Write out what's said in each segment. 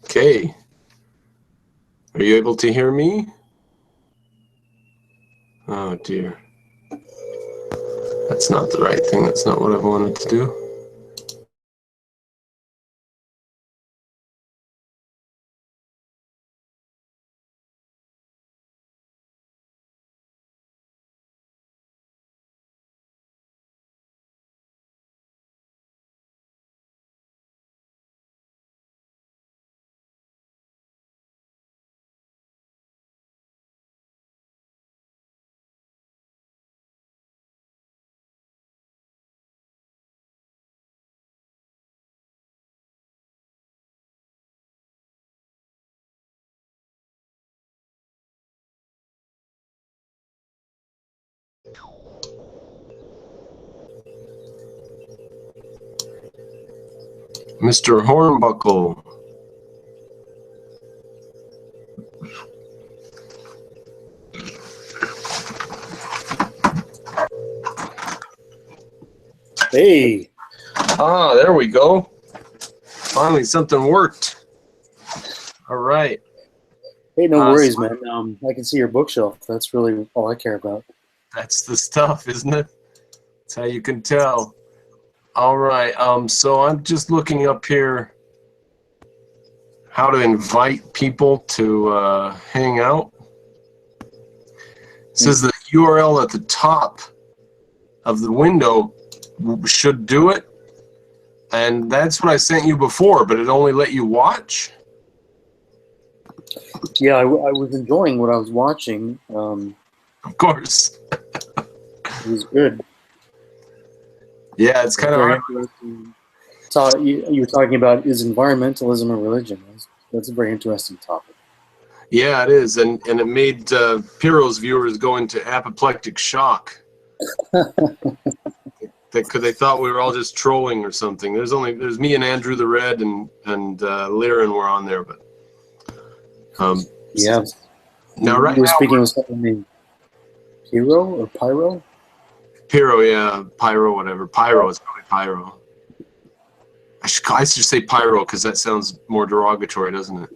Okay. Are you able to hear me? Oh dear. That's not the right thing. That's not what I wanted to do. Mr. Hornbuckle. Hey. Ah, there we go. Finally, something worked. All right. Hey, no worries, man. I can see your bookshelf. That's really all I care about. That's the stuff, isn't it? That's how you can tell. All right. So I'm just looking up here how to invite people to hang out. It says the URL at the top of the window should do it. And that's what I sent you before, but it only let you watch. Yeah, I was enjoying what I was watching. Of course. It was good. Yeah, it's kind of very interesting. You were talking about is environmentalism a religion? That's a very interesting topic. Yeah, it is, and it made Piro's viewers go into apoplectic shock. Because they thought we were all just trolling or something. There's me and Andrew the Red and Liren were on there, but yeah. Now right you were now speaking with someone named Piro or Pyro. Piro, yeah, Pyro, whatever. Pyro, it's probably Pyro. I should say Pyro because that sounds more derogatory, doesn't it?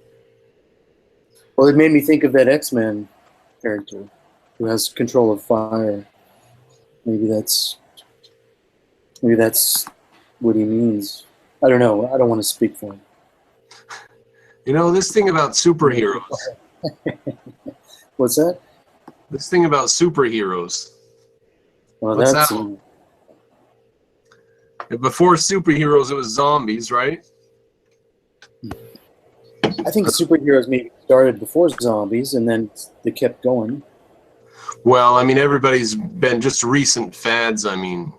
Well, it made me think of that X-Men character who has control of fire. Maybe that's what he means. I don't know. I don't want to speak for him. You know, this thing about superheroes. What's that? This thing about superheroes. Well, What's that's that? Before superheroes, it was zombies, right? I think superheroes maybe started before zombies, and then they kept going. Well, I mean, everybody's been just recent fads. I mean,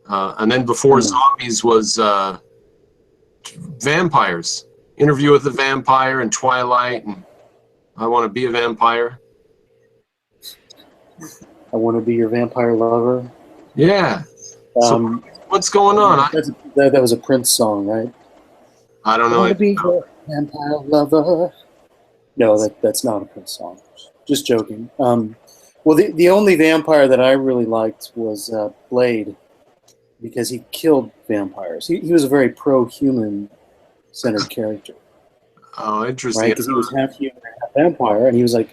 and then before zombies was vampires. Interview with the Vampire and Twilight, and I Want to Be a Vampire. I Want to Be Your Vampire Lover. Yeah. So what's going on? That was a Prince song, right? I don't know. I want to be your vampire lover. No, that's not a Prince song. Just joking. Well, the only vampire that I really liked was Blade, because he killed vampires. He was a very pro-human centered character. Oh, interesting. Right, because he was half human, half vampire, and he was like,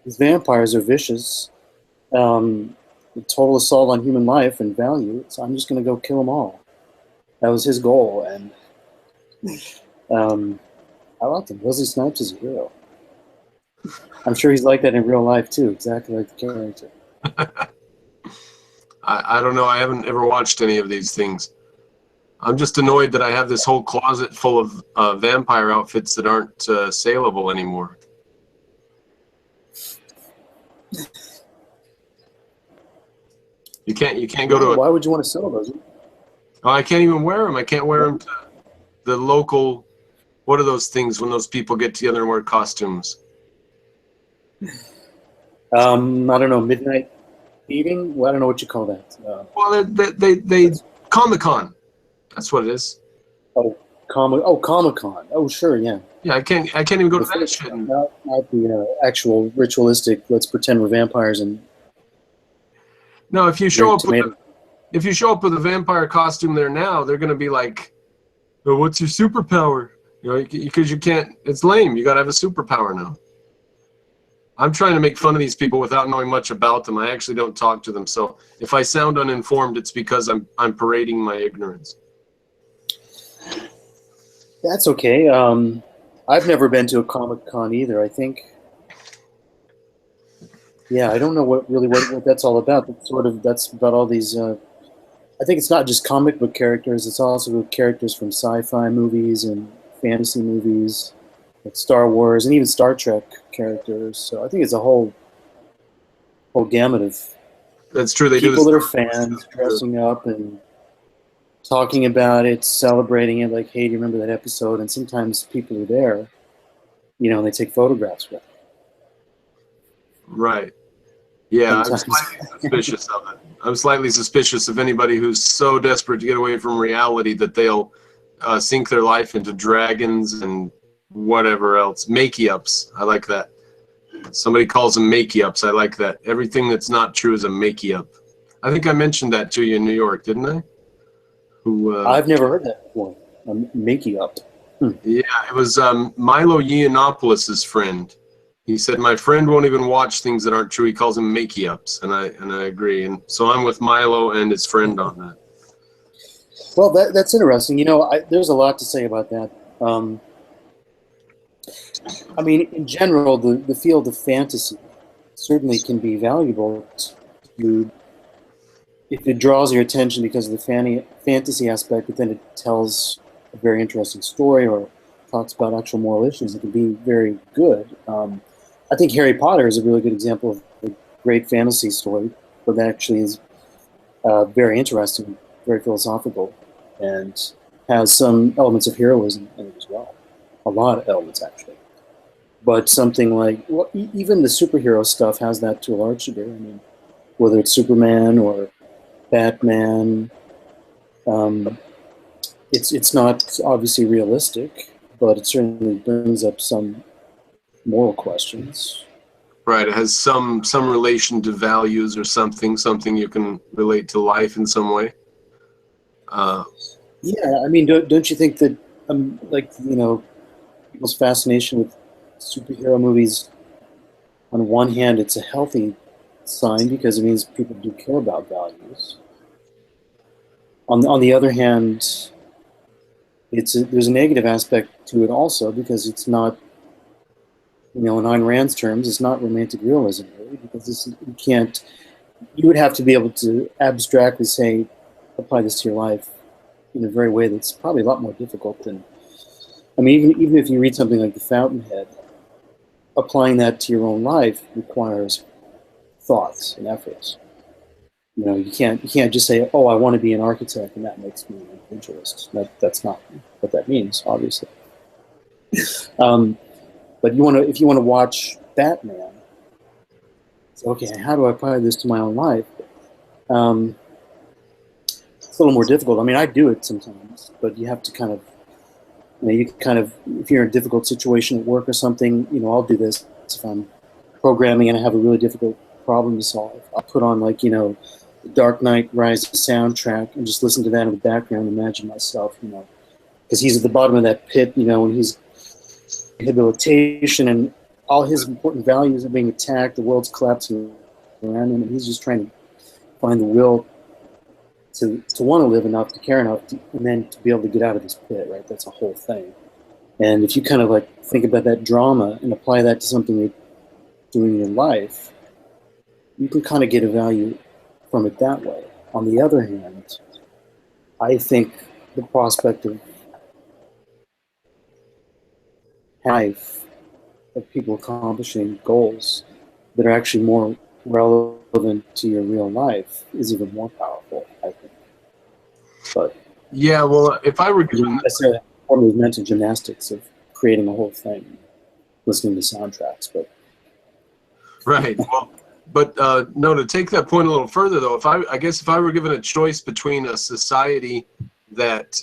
these vampires are vicious, total assault on human life and value, so I'm just going to go kill them all. That was his goal, and I liked him. Wesley Snipes is a hero. I'm sure he's like that in real life, too, exactly like the character. I don't know. I haven't ever watched any of these things. I'm just annoyed that I have this whole closet full of vampire outfits that aren't saleable anymore. You can't go to. Why would you want to sell those? Oh, I can't even wear them. I can't wear them to the local. What are those things when those people get together and wear costumes? I don't know. Midnight eating. Well, I don't know what you call that. Well, they Comic-Con. That's what it is. Oh, Comic-Con. Oh, sure, yeah. Yeah, I can't even go to that shit. Not the actual ritualistic. Let's pretend we're vampires and. No, if you show up with a vampire costume there now, they're gonna be like, "Oh, what's your superpower?" You know, because you can't. It's lame. You got to have a superpower now. I'm trying to make fun of these people without knowing much about them. I actually don't talk to them. So if I sound uninformed, it's because I'm parading my ignorance. That's okay. I've never been to a Comic Con either. I think, yeah, I don't know what that's all about. That's about all these. I think it's not just comic book characters. It's also characters from sci-fi movies and fantasy movies, like Star Wars and even Star Trek characters. So I think it's a whole gamut of That's true. They people do that are this. fans dressing up and talking about it, celebrating it. Like, hey, do you remember that episode? And sometimes people are there, and they take photographs with it. Right. Yeah, I'm Sometimes. slightly suspicious of it. I'm slightly suspicious of anybody who's so desperate to get away from reality that they'll sink their life into dragons and whatever else. Makey-ups. I like that. Somebody calls them makey-ups. I like that. Everything that's not true is a makey-up. I think I mentioned that to you in New York, didn't I? I've never heard that before. Makey-up. Yeah, it was Milo Yiannopoulos' friend. He said, my friend won't even watch things that aren't true. He calls them makey-ups, and I agree. And so I'm with Milo and his friend on that. Well, that's interesting. There's a lot to say about that. I mean, in general, the field of fantasy certainly can be valuable to, if it draws your attention because of the fantasy aspect, but then it tells a very interesting story or talks about actual moral issues. It can be very good. I think Harry Potter is a really good example of a great fantasy story, but that actually is very interesting, very philosophical, and has some elements of heroism in it as well. A lot of elements, actually. But something like, well, even the superhero stuff has that to a large degree. I mean, whether it's Superman or Batman, it's not obviously realistic, but it certainly brings up some moral questions. Right, it has some relation to values or something you can relate to life in some way. Yeah, I mean, don't you think that, people's fascination with superhero movies, on one hand, it's a healthy sign because it means people do care about values. On the other hand, there's a negative aspect to it also because it's not, in Ayn Rand's terms, it's not romantic realism really, because you would have to be able to abstractly say, apply this to your life in a very way that's probably a lot more difficult than, I mean, even if you read something like The Fountainhead, applying that to your own life requires thoughts and efforts. You can't just say, "Oh, I want to be an architect," and that makes me an adventurist. That's not what that means, obviously. But if you want to watch Batman, say, okay, how do I apply this to my own life? It's a little more difficult. I mean, I do it sometimes, but you have to kind of, if you're in a difficult situation at work or something, I'll do this. If I'm programming and I have a really difficult problem to solve, I'll put on the Dark Knight Rises soundtrack and just listen to that in the background and imagine myself, because he's at the bottom of that pit, when he's rehabilitation and all his important values are being attacked, the world's collapsing around him, and he's just trying to find the will to want to live enough, to care enough, and then to be able to get out of this pit, right? That's a whole thing. And if you kind of think about that drama and apply that to something you're doing in your life, you can kind of get a value from it that way. On the other hand, I think the prospect of life, of people accomplishing goals that are actually more relevant to your real life is even more powerful, I think. But yeah, well, if I were you don't necessarily have all those mental gymnastics of creating a whole thing, listening to soundtracks, but right, well, but no, to take that point a little further, though, I guess if I were given a choice between a society that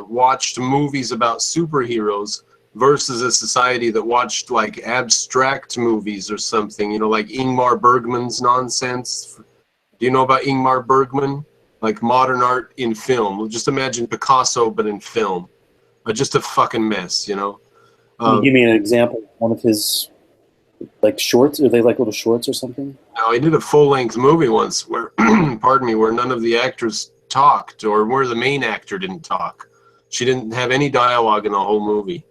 watched movies about superheroes versus a society that watched abstract movies or something, like Ingmar Bergman's nonsense. Do you know about Ingmar Bergman? Like modern art in film. Just imagine Picasso, but in film. just a fucking mess, you know. Can you give me an example of one of his like shorts? Are they like little shorts or something? Now, he did a full-length movie once where, pardon me, where none of the actors talked, or where the main actor didn't talk. She didn't have any dialogue in the whole movie.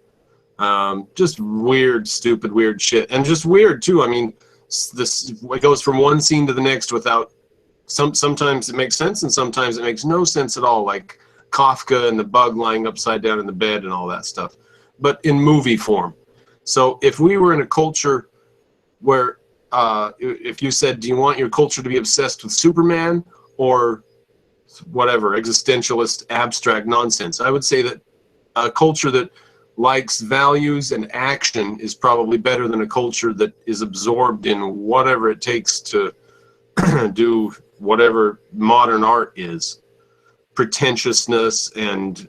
Just weird, stupid, weird shit, and just weird too. I mean, it goes from one scene to the next without. Sometimes it makes sense, and sometimes it makes no sense at all. Like Kafka and the bug lying upside down in the bed and all that stuff, but in movie form. So if we were in a culture where if you said, do you want your culture to be obsessed with Superman or whatever, existentialist, abstract nonsense, I would say that a culture that likes values and action is probably better than a culture that is absorbed in whatever it takes to do whatever modern art is. Pretentiousness, and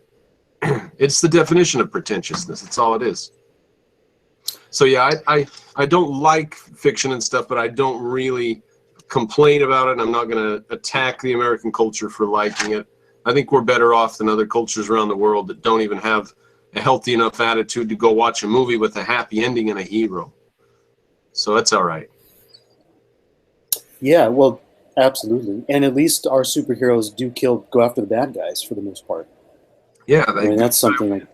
it's the definition of pretentiousness. It's all it is. So yeah, I don't like fiction and stuff, but I don't really complain about it. I'm not going to attack the American culture for liking it. I think we're better off than other cultures around the world that don't even have a healthy enough attitude to go watch a movie with a happy ending and a hero. So that's all right. Yeah, well, absolutely. And at least our superheroes do go after the bad guys for the most part. Yeah, I mean, that's something like.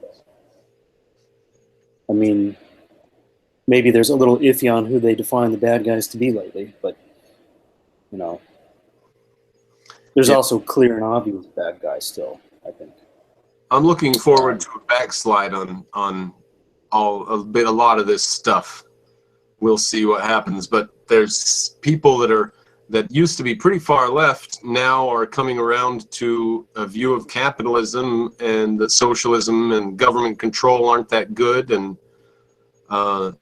I mean, maybe there's a little iffy on who they define the bad guys to be lately, but you know, there's also clear and obvious bad guys still, I think. I'm looking forward to a backslide on a lot of this stuff. We'll see what happens, but there's people that used to be pretty far left now are coming around to a view of capitalism and that socialism and government control aren't that good, and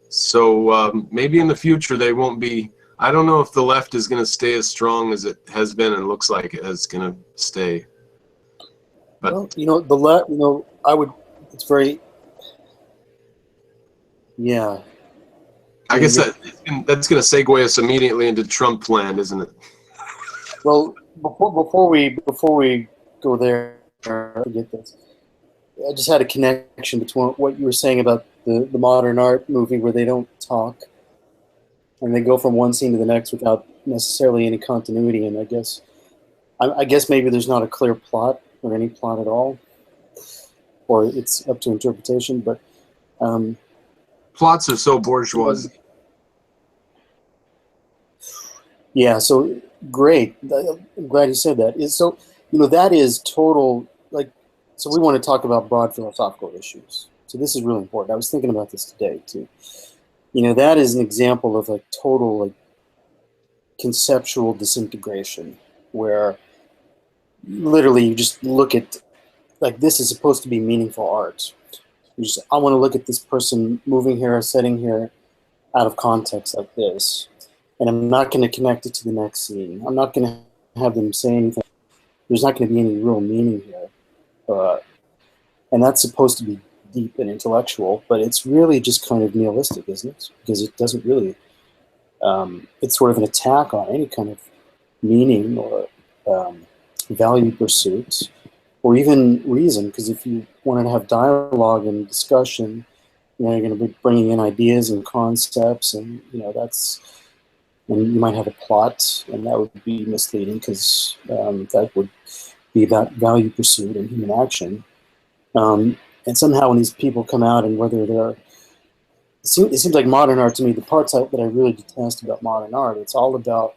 so maybe in the future they won't be. I don't know if the left is going to stay as strong as it has been and looks like it is going to stay. But well, you know, the left. You know, I would. It's very. Yeah. I guess that's going to segue us immediately into Trump land, isn't it? Well, before we go there, get this. I just had a connection between what you were saying about the modern art movie where they don't talk, and they go from one scene to the next without necessarily any continuity. And I guess maybe there's not a clear plot or any plot at all, or it's up to interpretation. But plots are so bourgeois. Yeah, so great. I'm glad you said that. So, you know, that is total, like, so we want to talk about broad philosophical issues. So this is really important. I was thinking about this today, too. You know, that is an example of, like, total, like, conceptual disintegration, where literally you just look at, like, this is supposed to be meaningful art. I want to look at this person moving here, sitting here, out of context like this. And I'm not going to connect it to the next scene. I'm not going to have them say anything. There's not going to be any real meaning here. And that's supposed to be deep and intellectual, but it's really just kind of nihilistic, isn't it? Because it doesn't really, it's sort of an attack on any kind of meaning or value pursuits or even reason. Because if you wanted to have dialogue and discussion, you know, you're going to be bringing in ideas and concepts, and, you know, and you might have a plot, and that would be misleading because that would be about value pursuit and human action. And somehow when these people come out, and whether it seems like modern art to me, the parts that I really detest about modern art, it's all about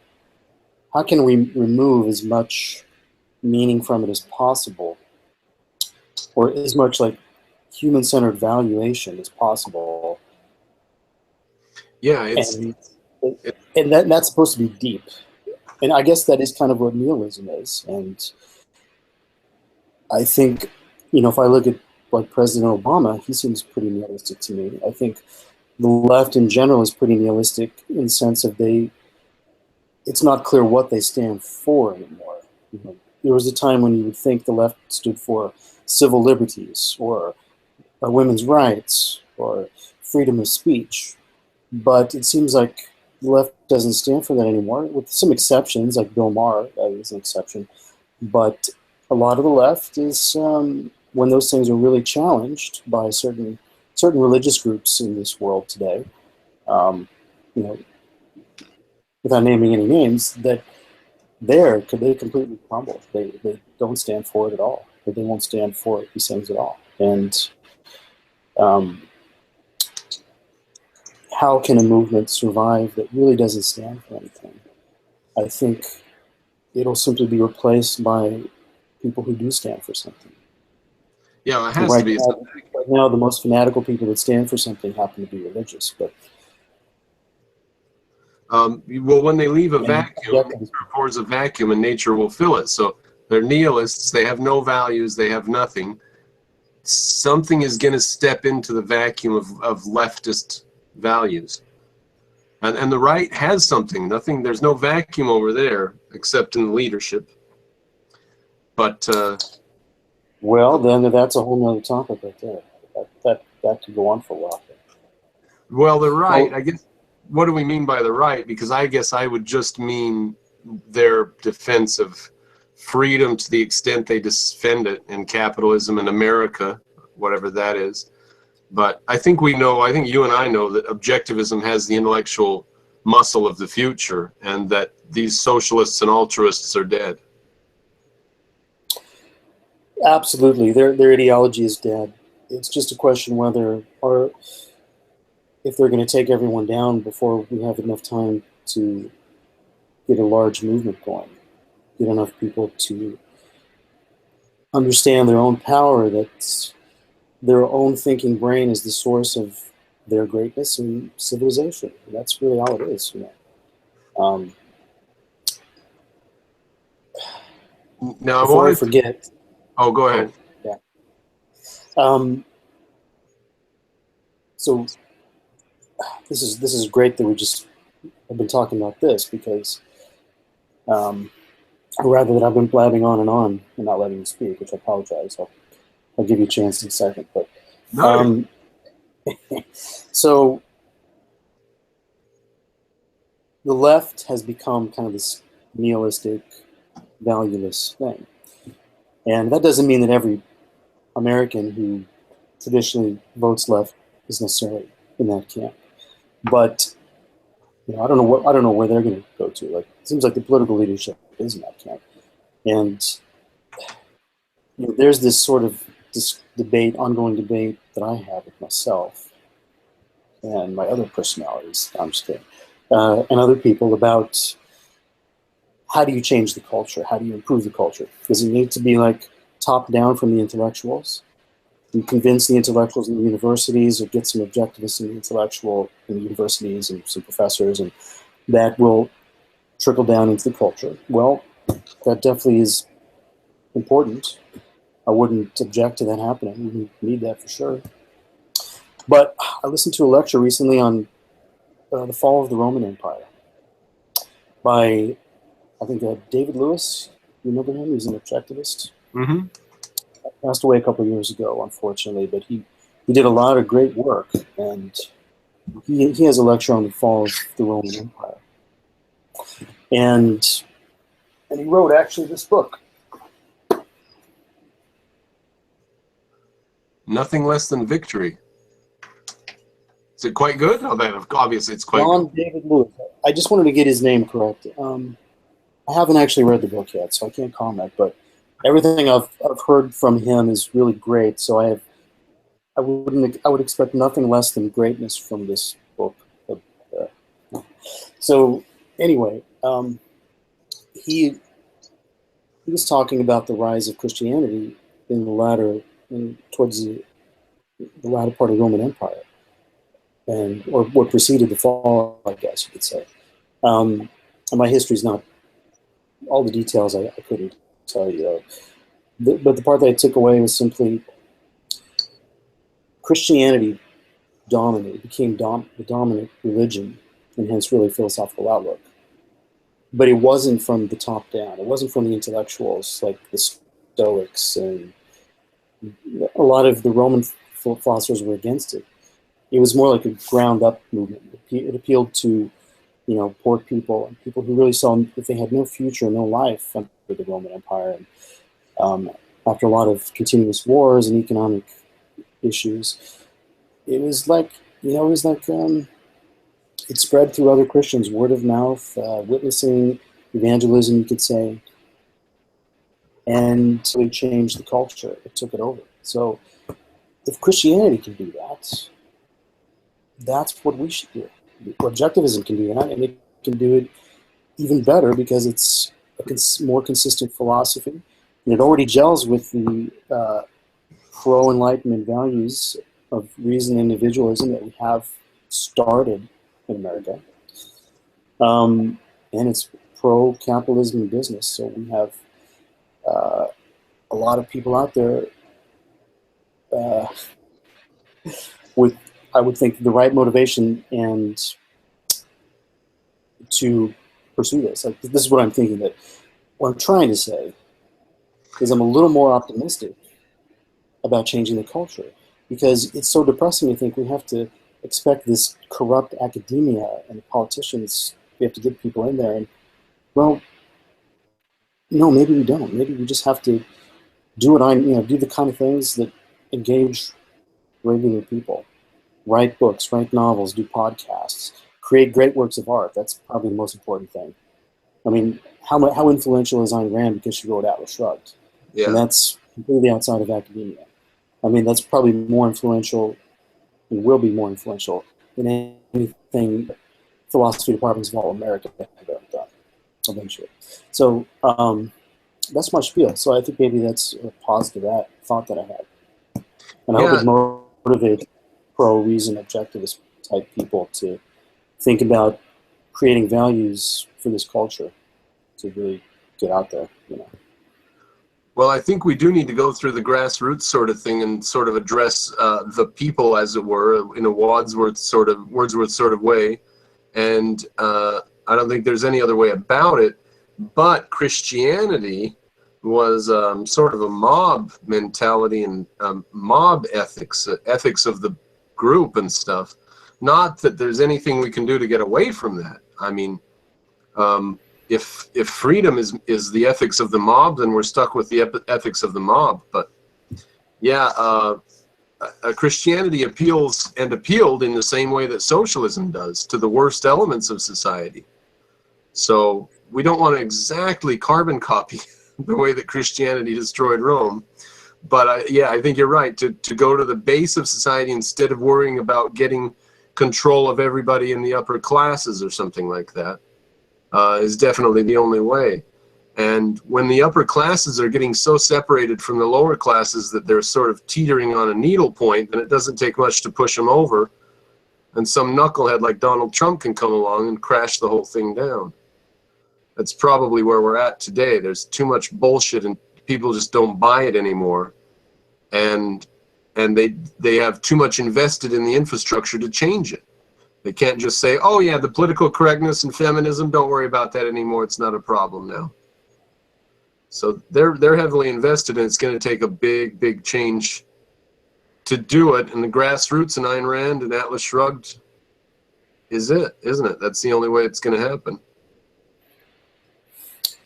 how can we remove as much meaning from it as possible, or as much like human-centered valuation as possible. Yeah, and that's supposed to be deep. And I guess that is kind of what nihilism is. And I think, you know, if I look at like President Obama, he seems pretty nihilistic to me. I think the left in general is pretty nihilistic in the sense of it's not clear what they stand for anymore. You know, there was a time when you would think the left stood for civil liberties or women's rights or freedom of speech. But it seems like the left doesn't stand for that anymore, with some exceptions, like Bill Maher is an exception. But a lot of the left is when those things are really challenged by certain religious groups in this world today, um, you know, without naming any names, that they completely crumble. They don't stand for it at all. They won't stand for these things at all. And um, how can a movement survive that really doesn't stand for anything? I think it'll simply be replaced by people who do stand for something. Yeah, it has to be. Right now, the most fanatical people that stand for something happen to be religious. But well, when they leave a vacuum, nature affords a vacuum, and nature will fill it. So they're nihilists. They have no values. They have nothing. Something is going to step into the vacuum of leftist values. And the right has something. Nothing. There's no vacuum over there except in the leadership. But well, then that's a whole nother topic right there. That could go on for a while. Well, the right, I guess, what do we mean by the right? Because I guess I would just mean their defense of freedom to the extent they defend it in capitalism in America, whatever that is. But I think we know, I think you and I know that objectivism has the intellectual muscle of the future, and that these socialists and altruists are dead. Absolutely, their ideology is dead. It's just a question whether, or if they're going to take everyone down before we have enough time to get a large movement going, get enough people to understand their own power, that their own thinking brain is the source of their greatness and civilization. That's really all it is, you know. Now, before I forget. Oh, go ahead. Yeah. So this is great that we just have been talking about this, because rather that I've been blabbing on and not letting you speak, which I apologize. I'll give you a chance in a second. But no. So the left has become kind of this nihilistic, valueless thing. And that doesn't mean that every American who traditionally votes left is necessarily in that camp. But you know, I don't know where they're going to go to. Like, it seems like the political leadership is in that camp, and you know, there's this sort of ongoing debate that I have with myself and my other personalities. I'm just kidding, and other people about how do you change the culture? How do you improve the culture? Does it need to be like top down from the intellectuals? You convince the intellectuals in the universities, or get some objectivists in the universities and some professors, and that will trickle down into the culture. Well, that definitely is important. I wouldn't object to that happening. We need that for sure. But I listened to a lecture recently on the fall of the Roman Empire by, I think, David Lewis. You remember him? He's an objectivist. Mm-hmm. Passed away a couple of years ago, unfortunately, but he did a lot of great work, and he has a lecture on the fall of the Roman Empire, and he wrote actually this book. Nothing Less Than Victory. Is it quite good? Oh, obviously, it's quite John good. David Lewis. I just wanted to get his name correct. I haven't actually read the book yet, so I can't comment, but everything I've heard from him is really great. So I would expect nothing less than greatness from this book. So anyway, he was talking about the rise of Christianity in towards the latter part of the Roman Empire, or what preceded the fall, I guess you could say. And my history's not all the details. I couldn't tell you. But the part that I took away was simply Christianity became the dominant religion, and hence really philosophical outlook. But it wasn't from the top down. It wasn't from the intellectuals like the Stoics, and a lot of the Roman philosophers were against it. It was more like a ground up movement. It appealed to, you know, poor people and people who really saw that they had no future, no life under the Roman Empire. And after a lot of continuous wars and economic issues, it was like, it spread through other Christians, word of mouth, witnessing, evangelism, you could say, and really changed the culture. It took it over. So if Christianity can do that, that's what we should do. Objectivism can do that, and it can do it even better because it's a more consistent philosophy, and it already gels with the pro-Enlightenment values of reason and individualism that we have started in America. And it's pro-capitalism and business, so we have a lot of people out there with, I would think, the right motivation and to pursue this. Like, this is what I'm thinking, that what I'm trying to say is I'm a little more optimistic about changing the culture, because it's so depressing to think we have to expect this corrupt academia and politicians, we have to get people in there, and, well, no, maybe we don't. Maybe we just have to do do the kind of things that engage regular people. Write books, write novels, do podcasts, create great works of art. That's probably the most important thing. I mean, how influential is Ayn Rand because she wrote Atlas Shrugged? Yeah. And that's completely outside of academia. I mean, that's probably more influential and will be more influential than anything philosophy departments of all America have ever done eventually. So that's my spiel. So I think maybe that's a positive thought that I had. And I hope it motivates pro-reason objectivist type people to think about creating values for this culture to really get out there, Well, I think we do need to go through the grassroots sort of thing and sort of address the people, as it were, in a Wordsworth sort of way. And I don't think there's any other way about it. But Christianity was sort of a mob mentality and mob ethics, ethics of the group and stuff. Not that there's anything we can do to get away from that. I mean, if freedom is the ethics of the mob, then we're stuck with the ethics of the mob. But yeah, Christianity appeals and appealed in the same way that socialism does to the worst elements of society. So we don't want to exactly carbon copy the way that Christianity destroyed Rome. But yeah, I think you're right. To go to the base of society instead of worrying about getting control of everybody in the upper classes or something like that is definitely the only way. And when the upper classes are getting so separated from the lower classes that they're sort of teetering on a needle point, then it doesn't take much to push them over. And some knucklehead like Donald Trump can come along and crash the whole thing down. That's probably where we're at today. There's too much bullshit and people just don't buy it anymore. And they have too much invested in the infrastructure to change it. They can't just say, oh yeah, the political correctness and feminism, don't worry about that anymore. It's not a problem now. So they're heavily invested, and it's going to take a big change to do it. And the grassroots and Ayn Rand and Atlas Shrugged is it, isn't it? That's the only way it's going to happen.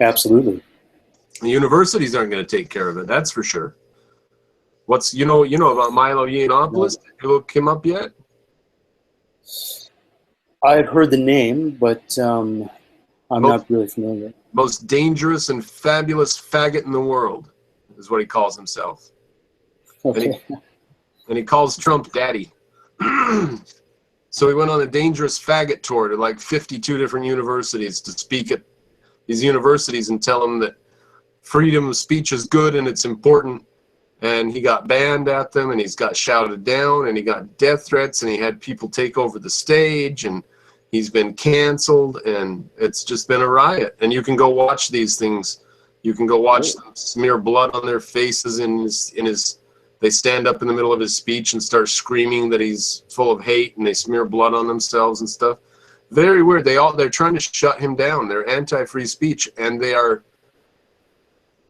Absolutely. The universities aren't going to take care of it. That's for sure. What's you know about Milo Yiannopoulos? Have you looked him up yet? I've heard the name, but I'm not really familiar. Most dangerous and fabulous faggot in the world is what he calls himself. Okay. And he calls Trump daddy. So he went on a dangerous faggot tour to like 52 different universities to speak at these universities and tell them that freedom of speech is good and it's important. And he got banned at them, and he's got shouted down, and he got death threats, and he had people take over the stage, and he's been canceled, and it's just been a riot. And you can go watch these things. You can go watch them smear blood on their faces in his. They stand up in the middle of his speech and start screaming that he's full of hate, and they smear blood on themselves and stuff. Very weird. They're trying to shut him down. They're anti-free speech, and they are.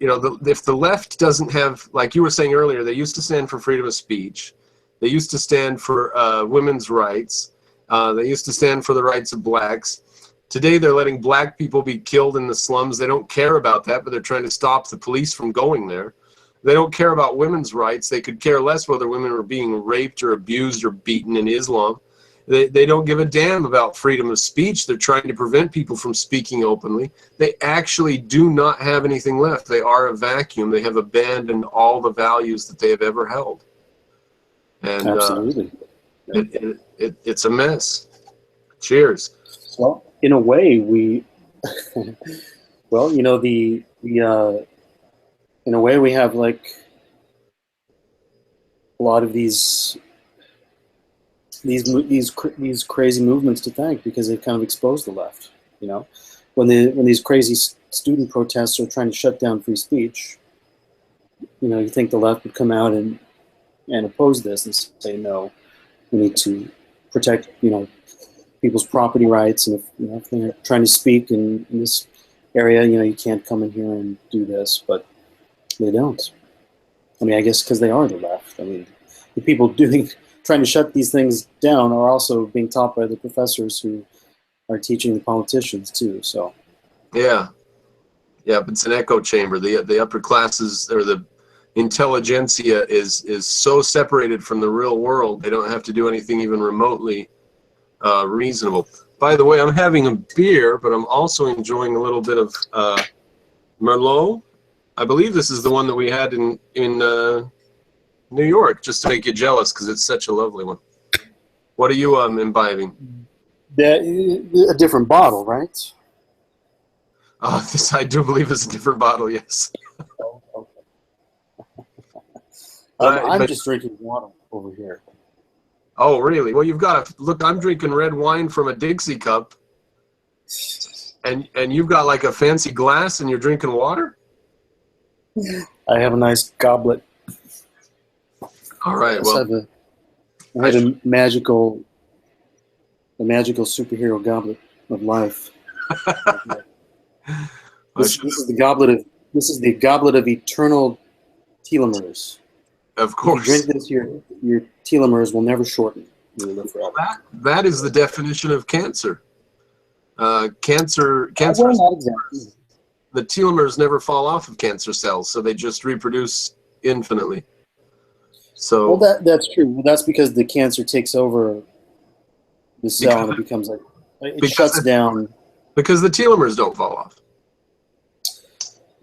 If the left doesn't have, like you were saying earlier, they used to stand for freedom of speech. They used to stand for women's rights. They used to stand for the rights of blacks. Today, they're letting black people be killed in the slums. They don't care about that, but they're trying to stop the police from going there. They don't care about women's rights. They could care less whether women are being raped or abused or beaten in Islam. They don't give a damn about freedom of speech. They're trying to prevent people from speaking openly. They actually do not have anything left. They are a vacuum. They have abandoned all the values that they have ever held. And Absolutely. It's a mess. Cheers. Well, in a way, we, well, you know, in a way, we have like a lot of these crazy movements to thank, because they've kind of exposed the left. You know, when these crazy student protests are trying to shut down free speech, you know, you think the left would come out and oppose this and say, no, we need to protect, you know, people's property rights, and if, you know, if they're trying to speak in this area, you know, you can't come in here and do this, but they don't. I mean, I guess because they are the left. I mean, the people trying to shut these things down are also being taught by the professors who are teaching the politicians too. So yeah, but it's an echo chamber. The upper classes, or the intelligentsia, is so separated from the real world. They don't have to do anything even remotely reasonable. By the way, I'm having a beer, but I'm also enjoying a little bit of Merlot. I believe this is the one that we had in New York, just to make you jealous, because it's such a lovely one. What are you imbibing? a different bottle, right? This, I do believe, is a different bottle, yes. Oh, okay. But just drinking water over here. Oh, really? Well, you've got to look. I'm drinking red wine from a Dixie cup, and you've got like a fancy glass, and you're drinking water. I have a nice goblet. All right. Well, I have a magical superhero goblet of life. This is the goblet of eternal telomeres. Of course. If you drink this, your telomeres will never shorten. You will live forever. That is the definition of cancer. Cancer. Well, not exactly. The telomeres never fall off of cancer cells, so they just reproduce infinitely. So. Well, that's true. Well, that's because the cancer takes over the cell, and it becomes like it shuts down. Because the telomeres don't fall off.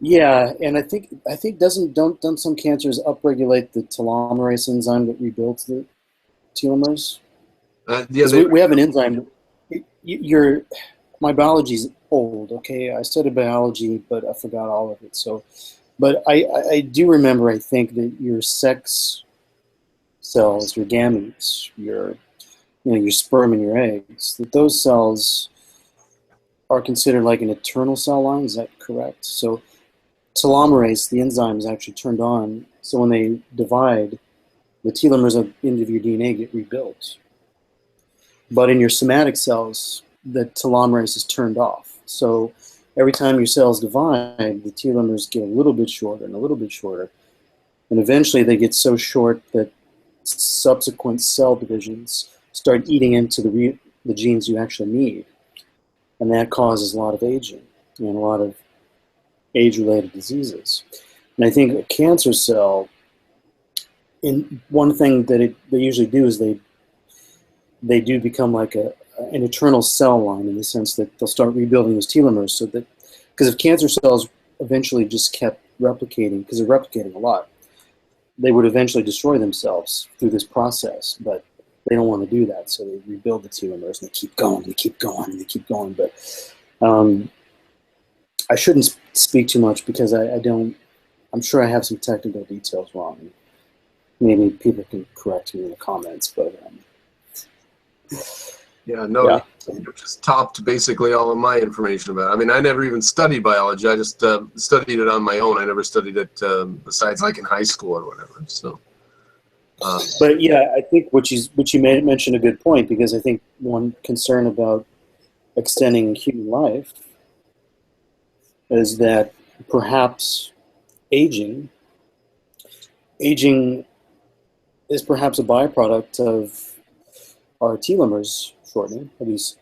Yeah, and I think don't some cancers upregulate the telomerase enzyme that rebuilds the telomeres? Yeah, we have an enzyme. My biology's old. Okay, I studied biology, but I forgot all of it. So, but I do remember. I think that your sex cells, your gametes, your sperm and your eggs, that those cells are considered like an eternal cell line. Is that correct? So telomerase, the enzyme, is actually turned on, so when they divide, the telomeres of end of your DNA get rebuilt. But in your somatic cells, the telomerase is turned off. So every time your cells divide, the telomeres get a little bit shorter and a little bit shorter. And eventually they get so short that subsequent cell divisions start eating into the genes you actually need. And that causes a lot of aging and a lot of age-related diseases. And I think a cancer cell, one thing that they usually do is they do become like an eternal cell line, in the sense that they'll start rebuilding those telomeres, so that, because if cancer cells eventually just kept replicating, because they're replicating a lot, they would eventually destroy themselves through this process, but they don't want to do that, so they rebuild the telomeres, and they keep going, and they keep going, and they keep going. But I shouldn't speak too much, because I'm sure I have some technical details wrong. Maybe people can correct me in the comments, but yeah, you just topped basically all of my information about it. I mean, I never even studied biology. I just studied it on my own. I never studied it besides like in high school or whatever. So, but yeah, I think what you made mention a good point, because I think one concern about extending human life is that perhaps aging is perhaps a byproduct of our telomeres shortening, at least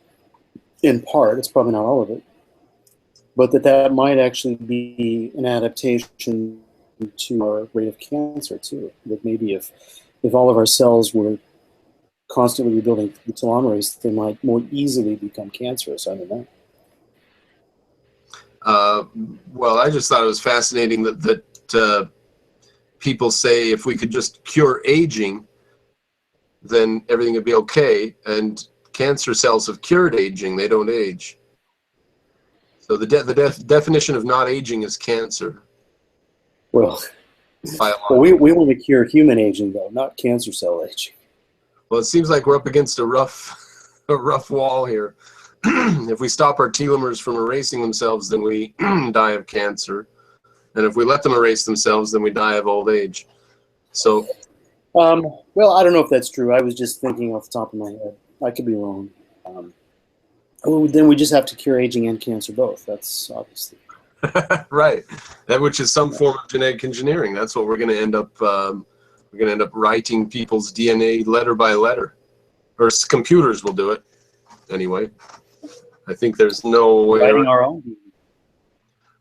in part. It's probably not all of it, but that might actually be an adaptation to our rate of cancer too. That maybe if all of our cells were constantly rebuilding the telomerase, they might more easily become cancerous. I don't know. Well, I just thought it was fascinating that people say if we could just cure aging, then everything would be okay. And cancer cells have cured aging; they don't age. So the definition of not aging is cancer. Well, we want to cure human aging though, not cancer cell aging. Well, it seems like we're up against a rough wall here. If we stop our telomeres from erasing themselves, then we die of cancer. And if we let them erase themselves, then we die of old age. So, well, I don't know if that's true. I was just thinking off the top of my head. I could be wrong. Then we just have to cure aging and cancer both. That's obviously right. That which is some form of genetic engineering. That's what we're going to end up. We're going to end up writing people's DNA letter by letter, or computers will do it anyway. I think there's no way. Writing our own.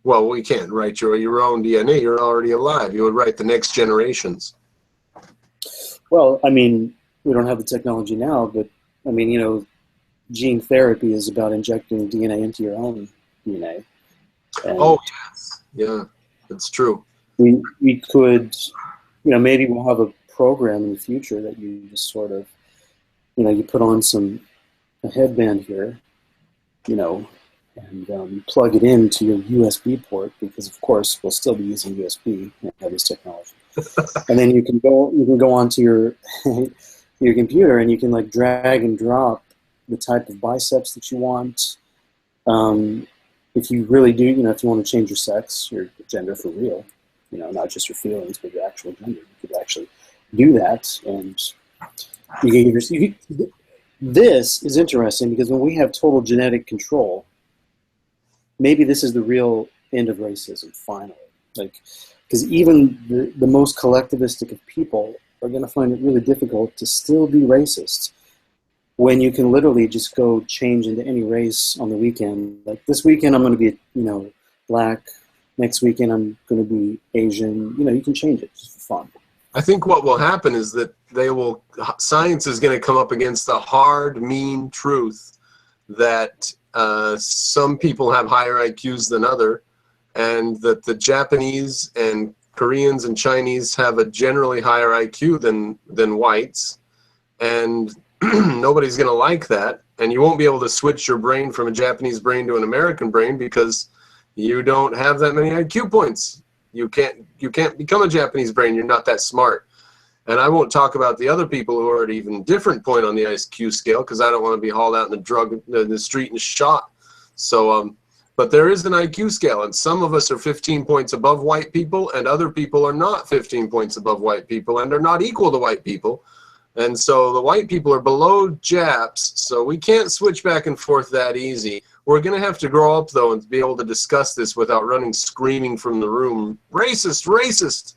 Well, we can't write your own DNA. You're already alive. You would write the next generations. Well, I mean, we don't have the technology now, but I mean, you know, gene therapy is about injecting DNA into your own DNA. And oh, yes. Yeah, that's true. We could, you know, maybe we'll have a program in the future that you just sort of, you know, you put on a headband here, you know, and you plug it into your USB port, because of course we'll still be using USB and have this technology. And then you can go onto your your computer and you can like drag and drop the type of biceps that you want. If you really do, you know, if you want to change your sex, your gender for real, you know, not just your feelings, but your actual gender, you could actually do that. And this is interesting because when we have total genetic control, maybe this is the real end of racism, finally. Like, because even the most collectivistic of people are going to find it really difficult to still be racist when you can literally just go change into any race on the weekend. Like, this weekend I'm going to be, you know, black. Next weekend I'm going to be Asian. You know, you can change it just for fun. I think what will happen is that science is going to come up against the hard, mean truth that some people have higher IQs than other, and that the Japanese and Koreans and Chinese have a generally higher IQ than whites, and nobody's going to like that, and you won't be able to switch your brain from a Japanese brain to an American brain because you don't have that many IQ points. You can't become a Japanese brain. You're not that smart. And I won't talk about the other people who are at an even different point on the IQ scale because I don't want to be hauled out in the street and shot. So, but there is an IQ scale, and some of us are 15 points above white people, and other people are not 15 points above white people, and are not equal to white people. And so the white people are below Japs, so we can't switch back and forth that easy. We're going to have to grow up, though, and be able to discuss this without running screaming from the room, racist, racist.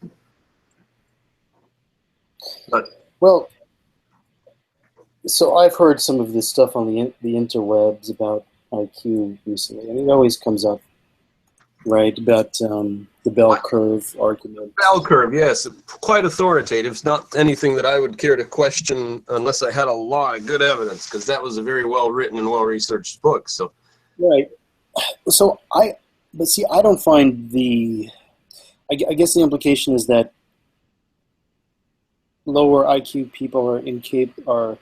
But, well, so I've heard some of this stuff on the interwebs about IQ recently, and it always comes up, right, about the bell curve argument. Bell curve, yes, quite authoritative. It's not anything that I would care to question unless I had a lot of good evidence, because that was a very well-written and well-researched book. So, right. So I don't find I guess the implication is that lower IQ people or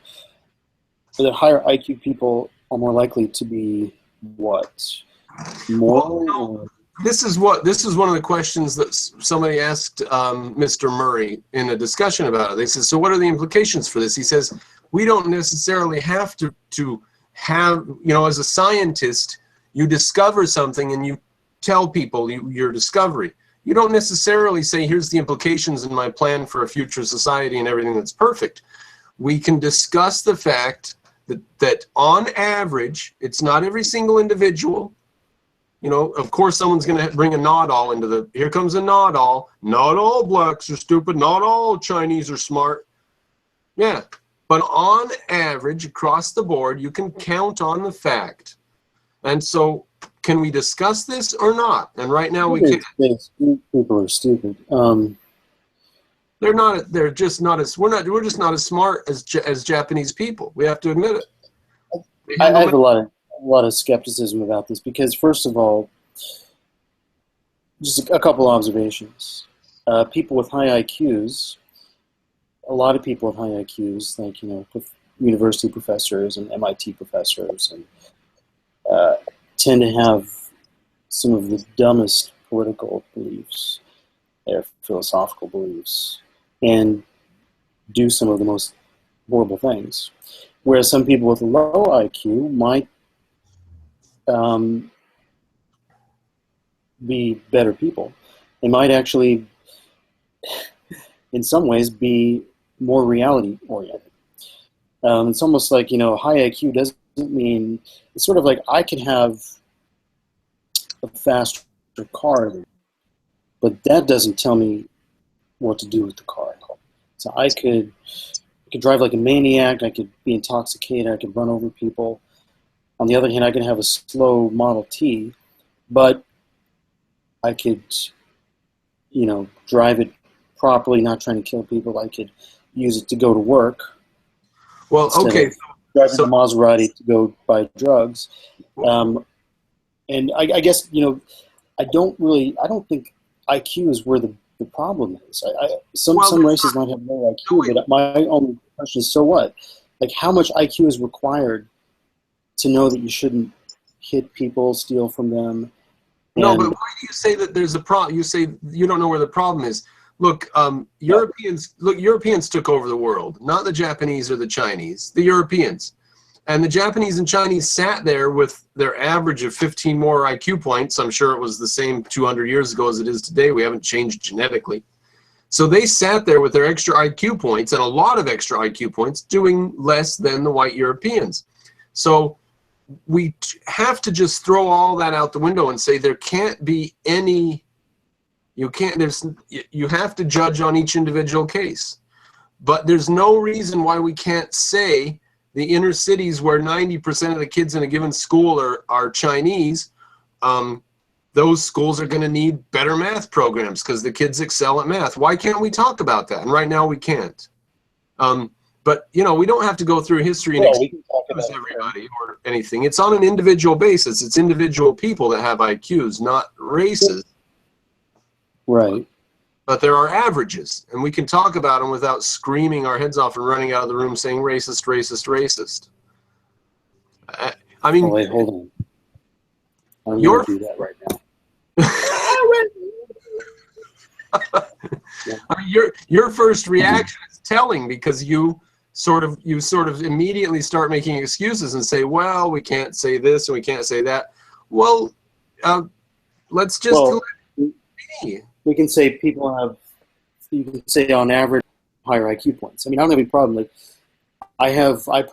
that higher IQ people are more likely to be what? Moral? This is one of the questions that somebody asked Mr. Murray in a discussion about it. They said, so what are the implications for this? He says, we don't necessarily have to have, you know, as a scientist, you discover something and you tell people your discovery. You don't necessarily say, here's the implications in my plan for a future society and everything that's perfect. We can discuss the fact that on average, it's not every single individual. You know, of course, someone's going to bring a not-all into here comes a not-all. Not all blacks are stupid. Not all Chinese are smart. Yeah, but on average, across the board, you can count on the fact. And so can we discuss this or not? And right now we can't. People are stupid. They're just not as we're just not as smart as Japanese people. We have to admit it. I have a lot of skepticism about this because, first of all, just a couple observations. People with high IQs, a lot of people with high IQs, like university professors and MIT professors, and tend to have some of the dumbest political beliefs, their philosophical beliefs, and do some of the most horrible things. Whereas some people with low IQ might be better people. They might actually, in some ways, be more reality-oriented. It's almost like, high IQ doesn't mean, it's sort of like I can have a faster car, but that doesn't tell me what to do with the car. So I could drive like a maniac, I could be intoxicated, I could run over people. On the other hand, I could have a slow Model T, but I could, drive it properly, not trying to kill people. I could use it to go to work. Well, okay. Driving a Maserati to go buy drugs. And I guess, I don't think IQ is where the problem is. Some races might have low IQ, but my only question is, so what? Like, how much IQ is required to know that you shouldn't hit people, steal from them? No, but why do you say that there's a problem? You say you don't know where the problem is. Look, Europeans took over the world, not the Japanese or the Chinese, the Europeans. And the Japanese and Chinese sat there with their average of 15 more IQ points. I'm sure it was the same 200 years ago as it is today. We haven't changed genetically. So they sat there with their extra IQ points, and a lot of extra IQ points, doing less than the white Europeans. So we have to just throw all that out the window and say there can't be any, you have to judge on each individual case. But there's no reason why we can't say the inner cities where 90% of the kids in a given school are Chinese, those schools are going to need better math programs because the kids excel at math. Why can't we talk about that? And right now we can't. But, we don't have to go through history and excuse everybody or anything. It's on an individual basis. It's individual people that have IQs, not races. Right. But there are averages, and we can talk about them without screaming our heads off and running out of the room saying racist, racist, racist. I mean, wait, hold on. I'm going to do that right now. I mean, your first reaction is telling, because you sort of immediately start making excuses and say, well, we can't say this and we can't say that. Well, let's just be. We can say you can say on average higher IQ points. I mean, I don't have any problem. Like, I have lower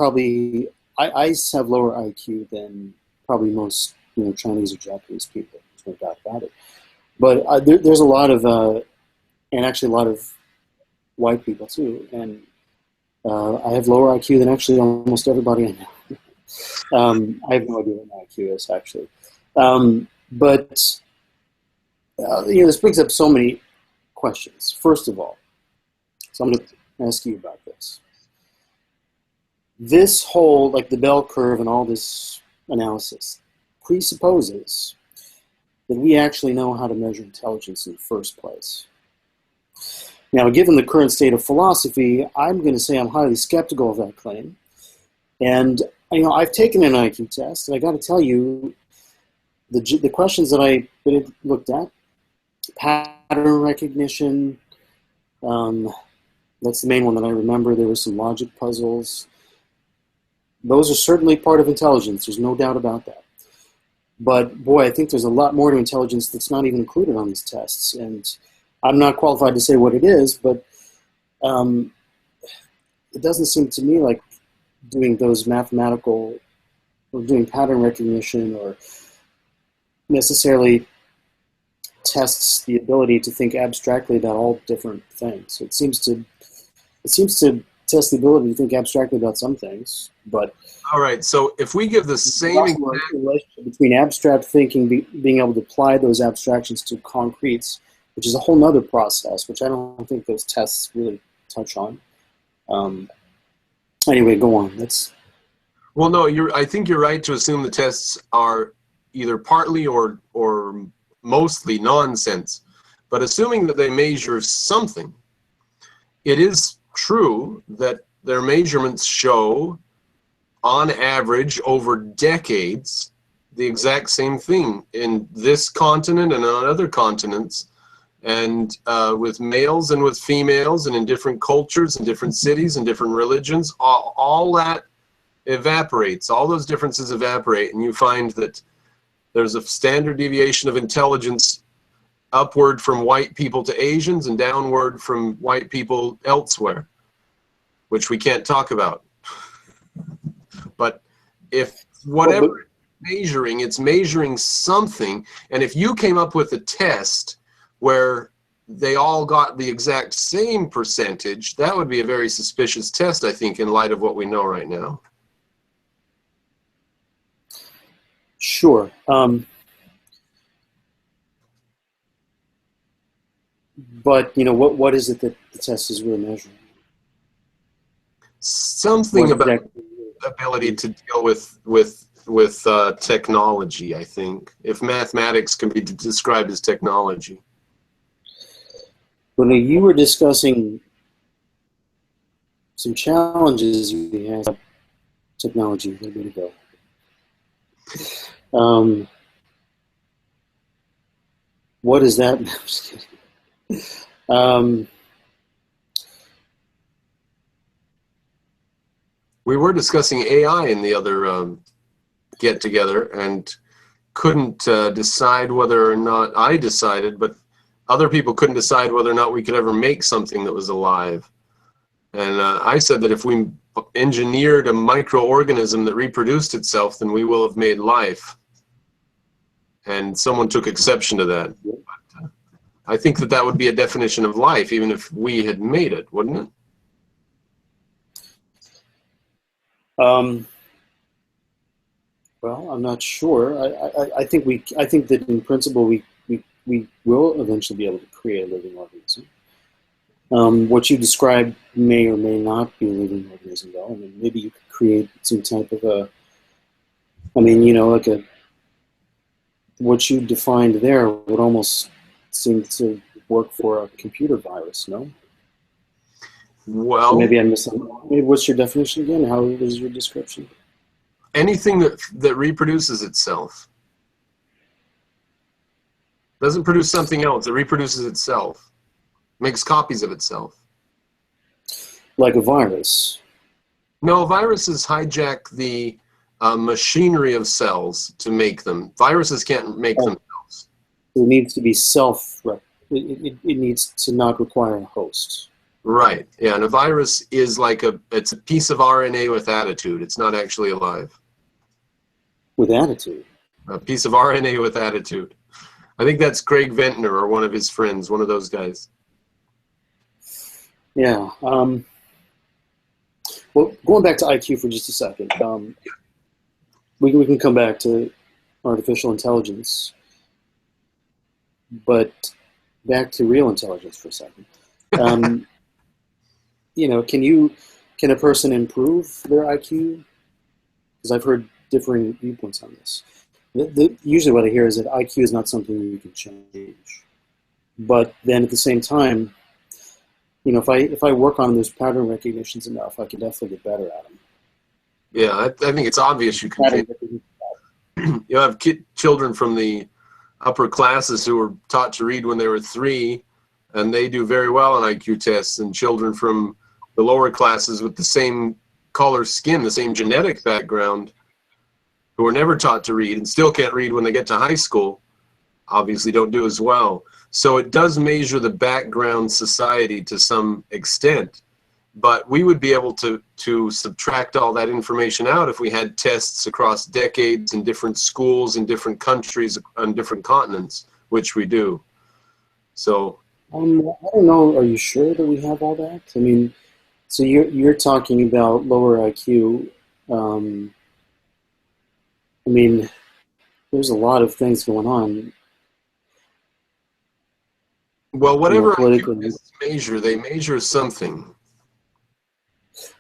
IQ than probably most Chinese or Japanese people. There's no doubt about it. But there's a lot of, and actually a lot of white people too. And I have lower IQ than actually almost everybody I know. I have no idea what my IQ is actually. But this brings up so many questions. First of all, so I'm going to ask you about this. This whole, like the bell curve and all this analysis, presupposes that we actually know how to measure intelligence in the first place. Now, given the current state of philosophy, I'm going to say I'm highly skeptical of that claim. And I've taken an IQ test, and I got to tell you, the questions that I looked at, pattern recognition, that's the main one that I remember. There were some logic puzzles. Those are certainly part of intelligence. There's no doubt about that. But boy, I think there's a lot more to intelligence that's not even included on these tests. And I'm not qualified to say what it is, but it doesn't seem to me like doing those mathematical or doing pattern recognition or necessarily tests the ability to think abstractly about all different things. It seems to test the ability to think abstractly about some things, but All right, so if we give the same also a relationship between abstract thinking, being able to apply those abstractions to concretes, which is a whole nother process, which I don't think those tests really touch on. Anyway, go on. Well, no, I think you're right to assume the tests are either partly or mostly nonsense. But assuming that they measure something, it is true that their measurements show, on average, over decades, the exact same thing in this continent and on other continents, and with males and with females, and in different cultures and different cities and different religions. All that evaporates. All those differences evaporate, and you find that there's a standard deviation of intelligence upward from white people to Asians and downward from white people elsewhere, which we can't talk about. But if whatever it's measuring, it's measuring something, and if you came up with a test where they all got the exact same percentage, that would be a very suspicious test, I think, in light of what we know right now. Sure. But, what is it that the test is really measuring? Something about the ability to deal with technology, I think, if mathematics can be described as technology. When you were discussing some challenges you had, technology, where did it go? What is that? I'm just kidding. We were discussing AI in the other get-together and couldn't decide whether or not I decided, but other people couldn't decide whether or not we could ever make something that was alive. And I said that if we engineered a microorganism that reproduced itself, then we will have made life. And someone took exception to that. But, I think that would be a definition of life, even if we had made it, wouldn't it? Well, I'm not sure. I think that in principle we will eventually be able to create a living organism. What you described may or may not be a living organism, though. I mean, maybe you could create some type of what you defined there would almost seem to work for a computer virus, no? Well, so maybe I'm missing. Maybe what's your definition again? How is your description? Anything that reproduces itself. Doesn't produce something else. It reproduces itself. Makes copies of itself. Like a virus? No, viruses hijack the machinery of cells to make them. Viruses can't make themselves. It needs to be it needs to not require a host. Right. Yeah, and a virus is it's a piece of RNA with attitude. It's not actually alive. With attitude? A piece of RNA with attitude. I think that's Craig Ventnor or one of his friends, one of those guys. Yeah. Well, going back to IQ for just a second, we can come back to artificial intelligence, but back to real intelligence for a second. Can a person improve their IQ? Because I've heard differing viewpoints on this. Usually what I hear is that IQ is not something you can change. But then at the same time, if I work on those pattern recognitions enough, I can definitely get better at them. Yeah, I think it's obvious you can change. You have children from the upper classes who were taught to read when they were 3, and they do very well on IQ tests, and children from the lower classes with the same color skin, the same genetic background, who were never taught to read and still can't read when they get to high school, obviously don't do as well. So it does measure the background society to some extent, but we would be able to subtract all that information out if we had tests across decades in different schools in different countries on different continents, which we do. So I don't know. Are you sure that we have all that? I mean, So you're talking about lower IQ. I mean, there's a lot of things going on. Well, whatever IQ Politically. tests measure, they measure something.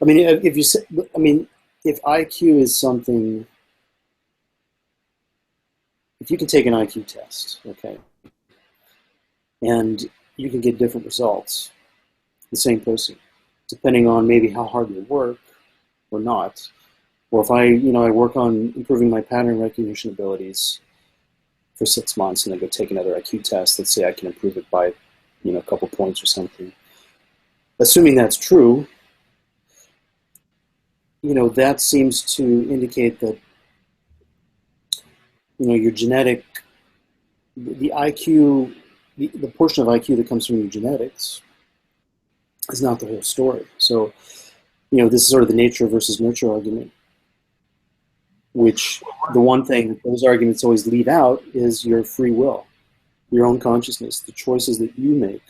I mean, if you say, I mean, if IQ is something, if you can take an IQ test, okay, and you can get different results, the same person, depending on maybe how hard you work or not, or if I work on improving my pattern recognition abilities for 6 months, and then go take another IQ test. Let's say I can improve it by, a couple points or something. Assuming that's true, that seems to indicate that, your genetic, the IQ, the portion of IQ that comes from your genetics is not the whole story. So, this is sort of the nature versus nurture argument, which the one thing that those arguments always leave out is your free will, your own consciousness, the choices that you make.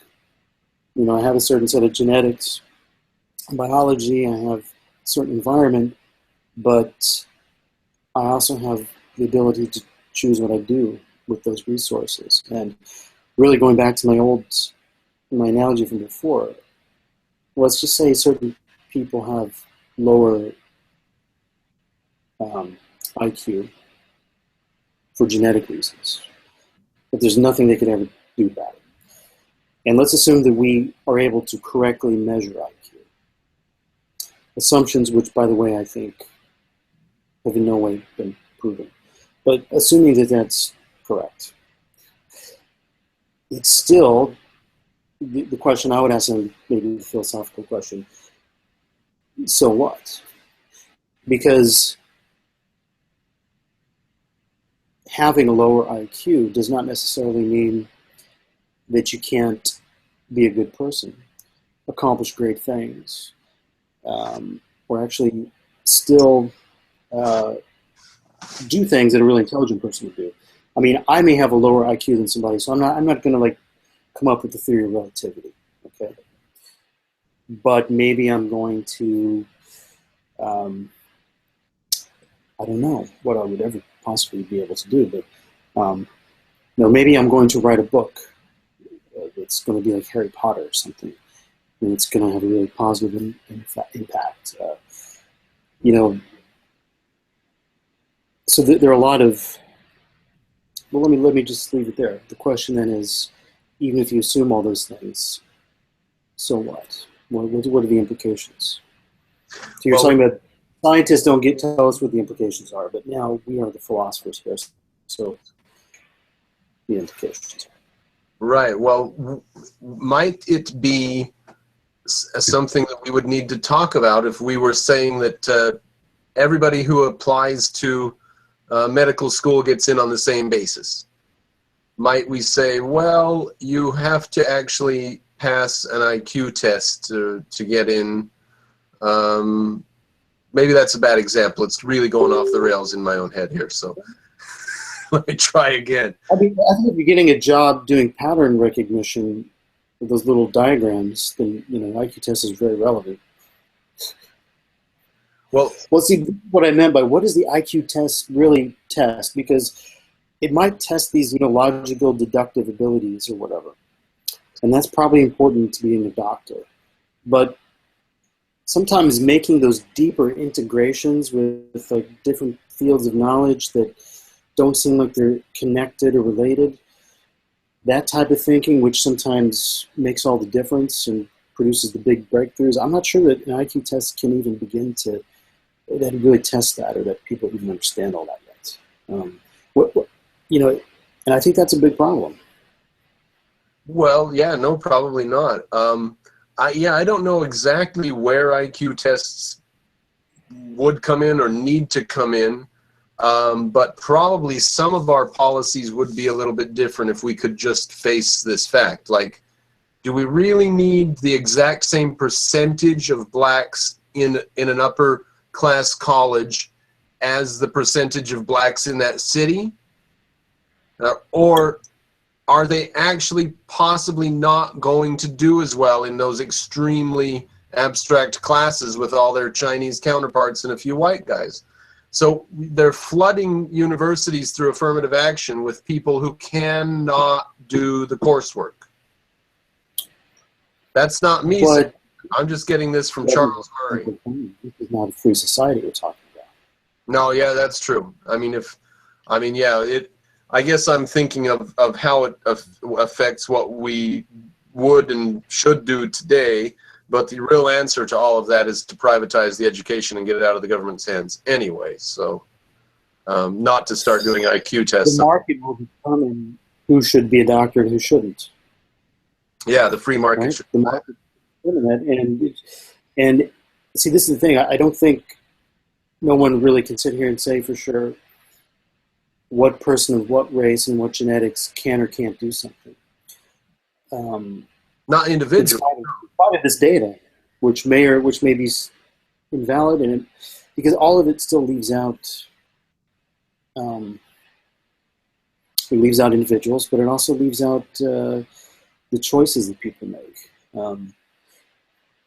I have a certain set of genetics, biology, I have a certain environment, but I also have the ability to choose what I do with those resources. And really going back to my analogy from before, let's just say certain people have lower IQ for genetic reasons, but there's nothing they could ever do about it. And let's assume that we are able to correctly measure IQ. Assumptions, which, by the way, I think have in no way been proven. But assuming that that's correct, it's still the question I would ask, and maybe the philosophical question, so what? Because having a lower IQ does not necessarily mean that you can't be a good person, accomplish great things, or actually still do things that a really intelligent person would do. I mean, I may have a lower IQ than somebody, so I'm not going to come up with the theory of relativity, okay? But maybe I'm going to, I don't know what I would ever possibly be able to do, but maybe I'm going to write a book that's going to be like Harry Potter or something, and it's going to have a really positive impact. So there are a lot of. Well, let me just leave it there. The question then is, even if you assume all those things, so what? What are the implications? So you're talking about scientists don't tell us what the implications are, but now we are the philosophers here, so the implications. Right. Well, might it be something that we would need to talk about if we were saying that everybody who applies to medical school gets in on the same basis? Might we say, well, you have to actually pass an IQ test to get in? Maybe that's a bad example. It's really going off the rails in my own head here, so let me try again. I think if you're getting a job doing pattern recognition with those little diagrams, then IQ test is very relevant. Well, see, what I meant by what does the IQ test really test? Because it might test these, logical deductive abilities or whatever. And that's probably important to being a doctor. But sometimes making those deeper integrations with different fields of knowledge that don't seem like they're connected or related, that type of thinking, which sometimes makes all the difference and produces the big breakthroughs, I'm not sure that an IQ test can even begin to that really test that, or that people even understand all that yet. And I think that's a big problem. Well, yeah, no, probably not. I don't know exactly where IQ tests would come in or need to come in, but probably some of our policies would be a little bit different if we could just face this fact. Like, do we really need the exact same percentage of blacks in an upper class college as the percentage of blacks in that city? Or are they actually possibly not going to do as well in those extremely abstract classes with all their Chinese counterparts and a few white guys. So they're flooding universities through affirmative action with people who cannot do the coursework. That's not me saying. I'm just getting this from Charles Murray. This is not a free society we're talking about. No, yeah, that's true. I guess I'm thinking of how it affects what we would and should do today, but the real answer to all of that is to privatize the education and get it out of the government's hands anyway. So not to start doing IQ tests. The market will determine who should be a doctor and who shouldn't. Yeah, the free market. Right? Should. The market and see, this is the thing. I don't think no one really can sit here and say for sure what person of what race and what genetics can or can't do something. Not individual. In spite of this data, which may be invalid, and because all of it still leaves out. It leaves out individuals, but it also leaves out the choices that people make.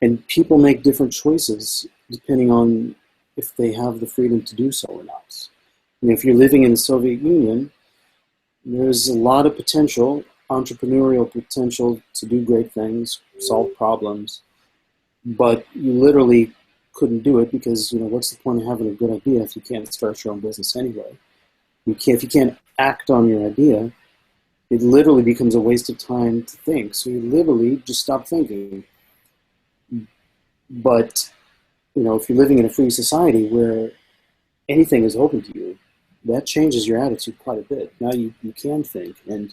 And people make different choices depending on if they have the freedom to do so or not. I mean, if you're living in the Soviet Union, there's a lot of potential, entrepreneurial potential to do great things, solve problems, but you literally couldn't do it because, what's the point of having a good idea if you can't start your own business anyway? If you can't act on your idea, it literally becomes a waste of time to think. So you literally just stop thinking. But, if you're living in a free society where anything is open to you, that changes your attitude quite a bit. Now you can think. And,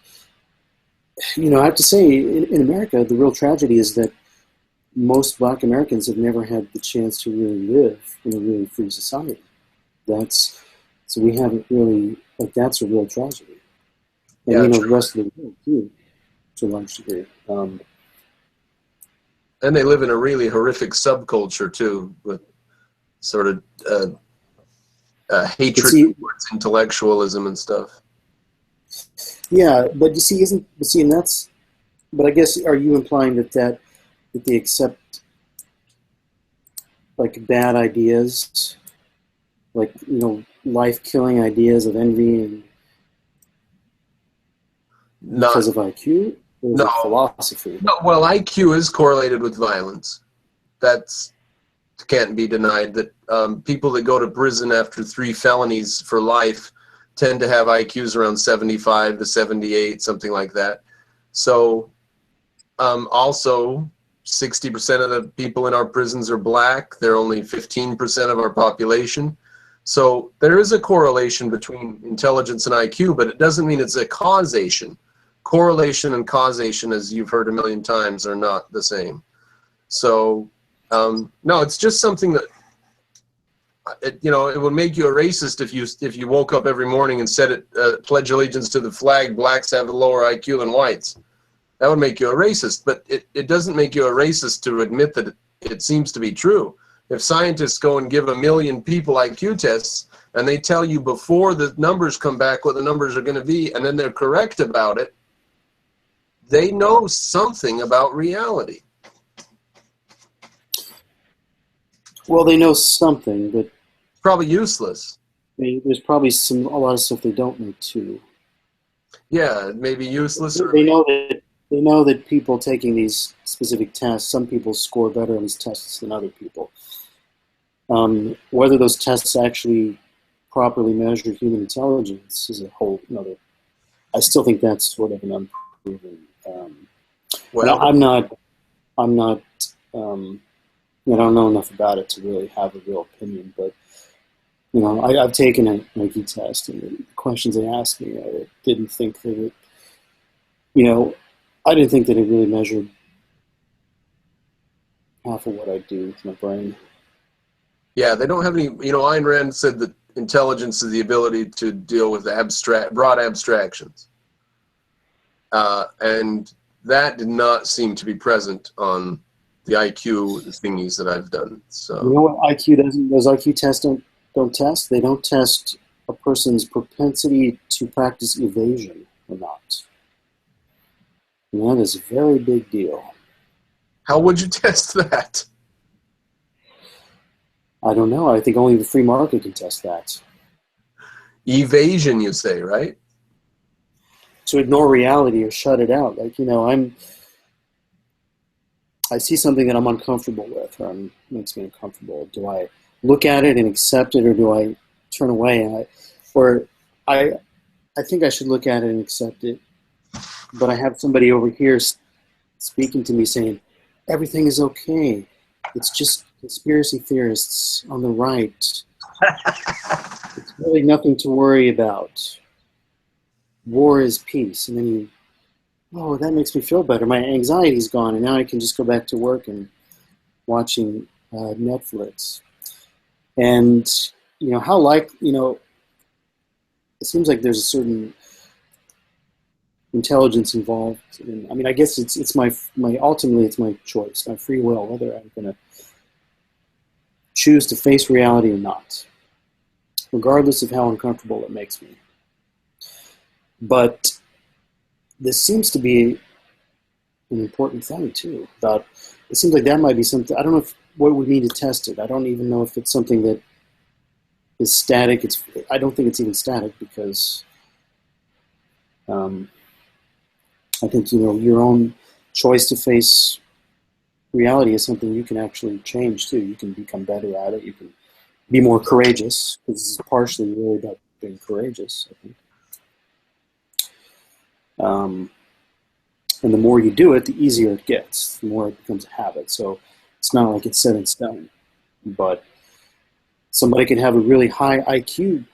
I have to say, in America, the real tragedy is that most Black Americans have never had the chance to really live in a really free society. So we haven't really, that's a real tragedy. And, the rest of the world, too, to a large degree. And they live in a really horrific subculture, too, with sort of hatred towards intellectualism and stuff. Yeah, but you see, but I guess, are you implying that they accept, like, bad ideas, like, life-killing ideas of envy and because of IQ? No. Philosophy. No, well, IQ is correlated with violence. That's can't be denied. That people that go to prison after 3 felonies for life tend to have IQs around 75 to 78, something like that. So also 60% of the people in our prisons are Black. They're only 15% of our population. So there is a correlation between intelligence and IQ, but it doesn't mean it's a causation. Correlation and causation, as you've heard a million times, are not the same. So, no, it's just something that, it would make you a racist if you woke up every morning and said pledge allegiance to the flag, Blacks have a lower IQ than whites. That would make you a racist, but it doesn't make you a racist to admit that it seems to be true. If scientists go and give 1 million people IQ tests, and they tell you before the numbers come back what the numbers are going to be, and then they're correct about it, they know something about reality. Well, they know something, but it's probably useless. There's probably a lot of stuff they don't know too. Yeah, it may be useless. They know that people taking these specific tests, some people score better on these tests than other people. Whether those tests actually properly measure human intelligence is a whole other. I still think that's sort of an unproven. Well, I don't know enough about it to really have a real opinion, but I've taken an IQ test, and the questions they asked me, I didn't think that it, I didn't think that it really measured half of what I do with my brain. Yeah, they don't have any. Ayn Rand said that intelligence is the ability to deal with broad abstractions. And that did not seem to be present on the IQ thingies that I've done. So what IQ doesn't? Those IQ tests don't test. They don't test a person's propensity to practice evasion or not. And that is a very big deal. How would you test that? I don't know. I think only the free market can test that. Evasion, you say, right? To ignore reality or shut it out. Like, I see something that I'm uncomfortable with, or makes me uncomfortable. Do I look at it and accept it, or do I turn away? I think I should look at it and accept it, but I have somebody over here speaking to me saying, everything is okay. It's just conspiracy theorists on the right. It's really nothing to worry about. War is peace. And then that makes me feel better. My anxiety's gone, and now I can just go back to work and watching Netflix. And, it seems like there's a certain intelligence involved. I guess it's my ultimately it's my choice, my free will, whether I'm going to choose to face reality or not, regardless of how uncomfortable it makes me. But this seems to be an important thing too. It seems like that might be something. I don't know what we need to test it. I don't even know if it's something that is static. I don't think it's even static, because I think your own choice to face reality is something you can actually change too. You can become better at it. You can be more courageous, because this is partially really about being courageous, I think. And the more you do it, the easier it gets. The more it becomes a habit. So it's not like it's set in stone. But somebody can have a really high IQ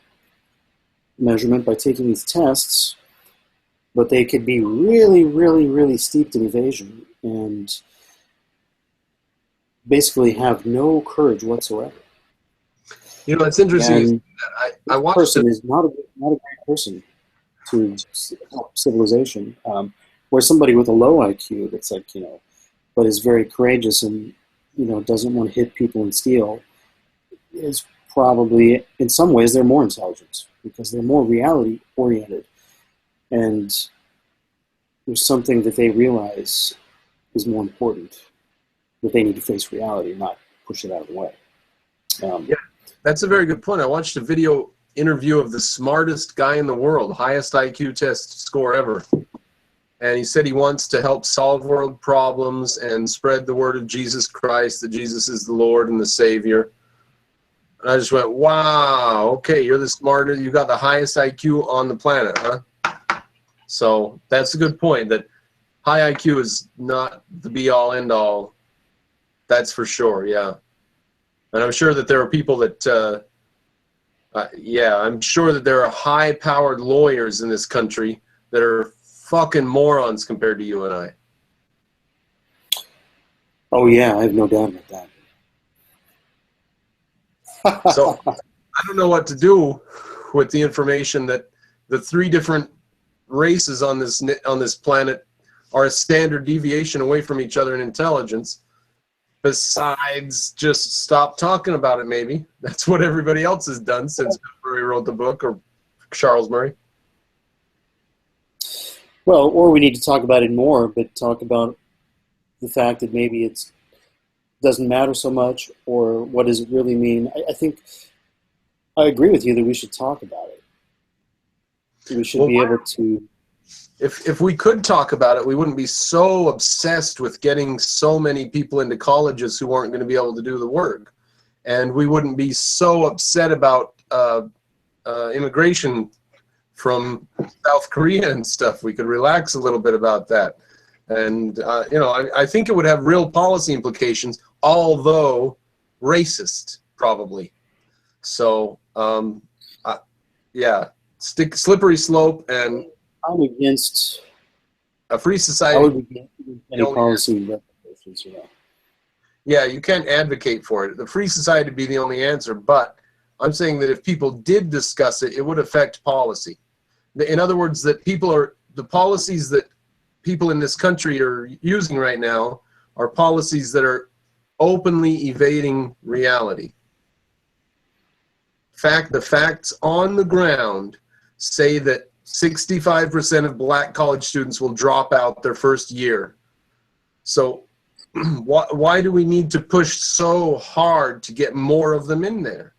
measurement by taking these tests, but they could be really, really, really steeped in evasion and basically have no courage whatsoever. It's interesting. And I watched person is not a great person to help civilization. Where somebody with a low IQ that's but is very courageous and doesn't want to hit people and steal, is probably, in some ways, they're more intelligent because they're more reality oriented, and there's something that they realize is more important, that they need to face reality, not push it out of the way. Yeah, that's a very good point. I watched a video interview of the smartest guy in the world, highest IQ test score ever. And he said he wants to help solve world problems and spread the word of Jesus Christ, that Jesus is the Lord and the Savior. And I just went, wow, okay, you're the smartest, you got the highest IQ on the planet, huh? So that's a good point, that high IQ is not the be-all, end-all. That's for sure, yeah. And I'm sure that there are people that, I'm sure that there are high-powered lawyers in this country that are fucking morons compared to you and I. Oh yeah, I have no doubt about that. So I don't know what to do with the information that the three different races on this planet are a standard deviation away from each other in intelligence. Besides, just stop talking about it. Maybe that's what everybody else has done since Murray wrote the book, or Charles Murray. Well, or we need to talk about it more, but talk about the fact that maybe it doesn't matter so much, or what does it really mean. I think I agree with you that we should talk about it. We should be able to. If we could talk about it, we wouldn't be so obsessed with getting so many people into colleges who aren't going to be able to do the work. And we wouldn't be so upset about immigration from South Korea and stuff. We could relax a little bit about that. And, I think it would have real policy implications, although racist, probably. So, slippery slope, and I'm against a free society. I would be against any policy recommendations, Yeah, you can't advocate for it. The free society would be the only answer, but I'm saying that if people did discuss it, it would affect policy. In other words, that the policies that people in this country are using right now are policies that are openly evading reality. The facts on the ground say that 65% of black college students will drop out their first year. So why do we need to push so hard to get more of them in there?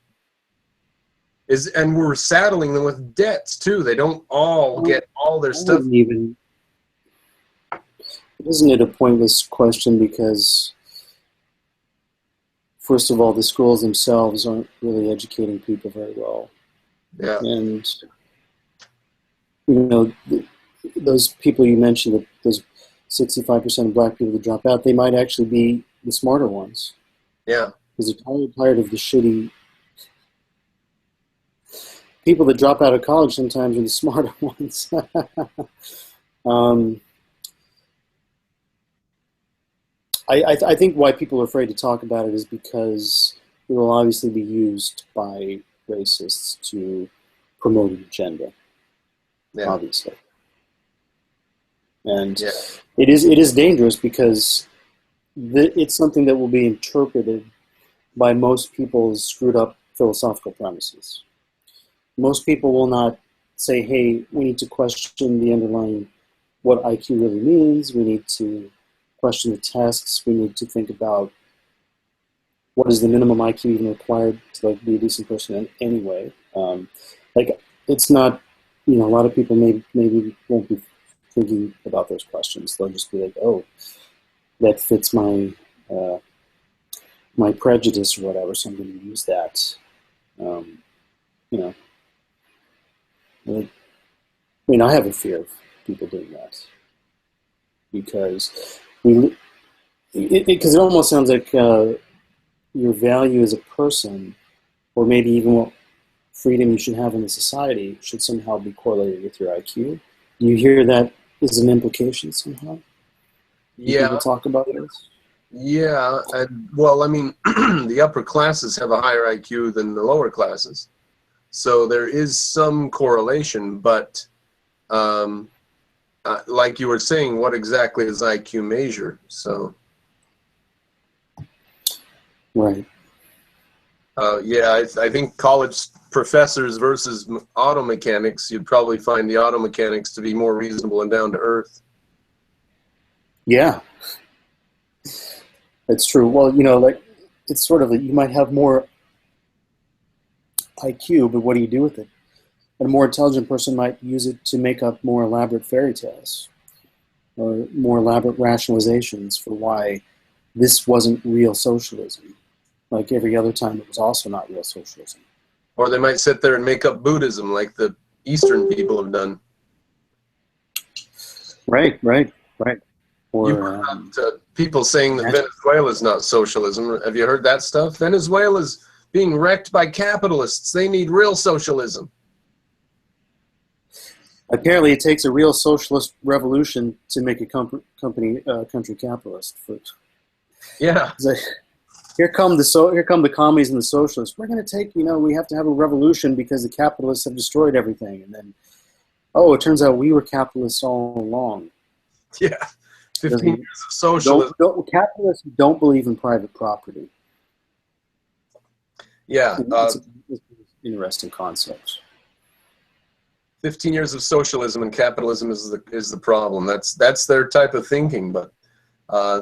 And we're saddling them with debts too. They don't all get all their stuff. Isn't it a pointless question, because first of all, the schools themselves aren't really educating people very well. Yeah. And those people you mentioned, those 65% of black people that drop out, they might actually be the smarter ones. Yeah. Because they're tired of the shitty people that drop out of college. Sometimes are the smarter ones. I think why people are afraid to talk about it is because it will obviously be used by racists to promote an agenda. Yeah. Obviously. And it is dangerous, because it's something that will be interpreted by most people's screwed up philosophical premises. Most people will not say, hey, we need to question the underlying, what IQ really means. We need to question the tests. We need to think about what is the minimum IQ even required to be a decent person anyway. It's not, a lot of people maybe won't be thinking about those questions. They'll just be like, oh, that fits my my prejudice or whatever, so I'm going to use that. I have a fear of people doing that, because it almost sounds like your value as a person, or maybe even what freedom you should have in the society, should somehow be correlated with your IQ. Do you hear that as an implication somehow? Yeah. People talk about this? Yeah. The upper classes have a higher IQ than the lower classes. So there is some correlation, but like you were saying, what exactly is IQ measure? So. Right. I think college professors versus auto mechanics, you'd probably find the auto mechanics to be more reasonable and down to earth. Yeah. That's true. Well, it's sort of you might have more IQ, but what do you do with it? And a more intelligent person might use it to make up more elaborate fairy tales or more elaborate rationalizations for why this wasn't real socialism. Like every other time, it was also not real socialism. Or they might sit there and make up Buddhism like the Eastern people have done. Right. Or you heard people saying that Venezuela is not socialism. Have you heard that stuff? Venezuela's being wrecked by capitalists. They need real socialism. Apparently, it takes a real socialist revolution to make a country capitalist. Yeah. Here come the commies and the socialists. We're going to take, we have to have a revolution because the capitalists have destroyed everything. And then, it turns out we were capitalists all along. Yeah. 15 years of socialism. Capitalists don't believe in private property. Yeah. It's an interesting concept. 15 years of socialism and capitalism is the problem. That's their type of thinking, but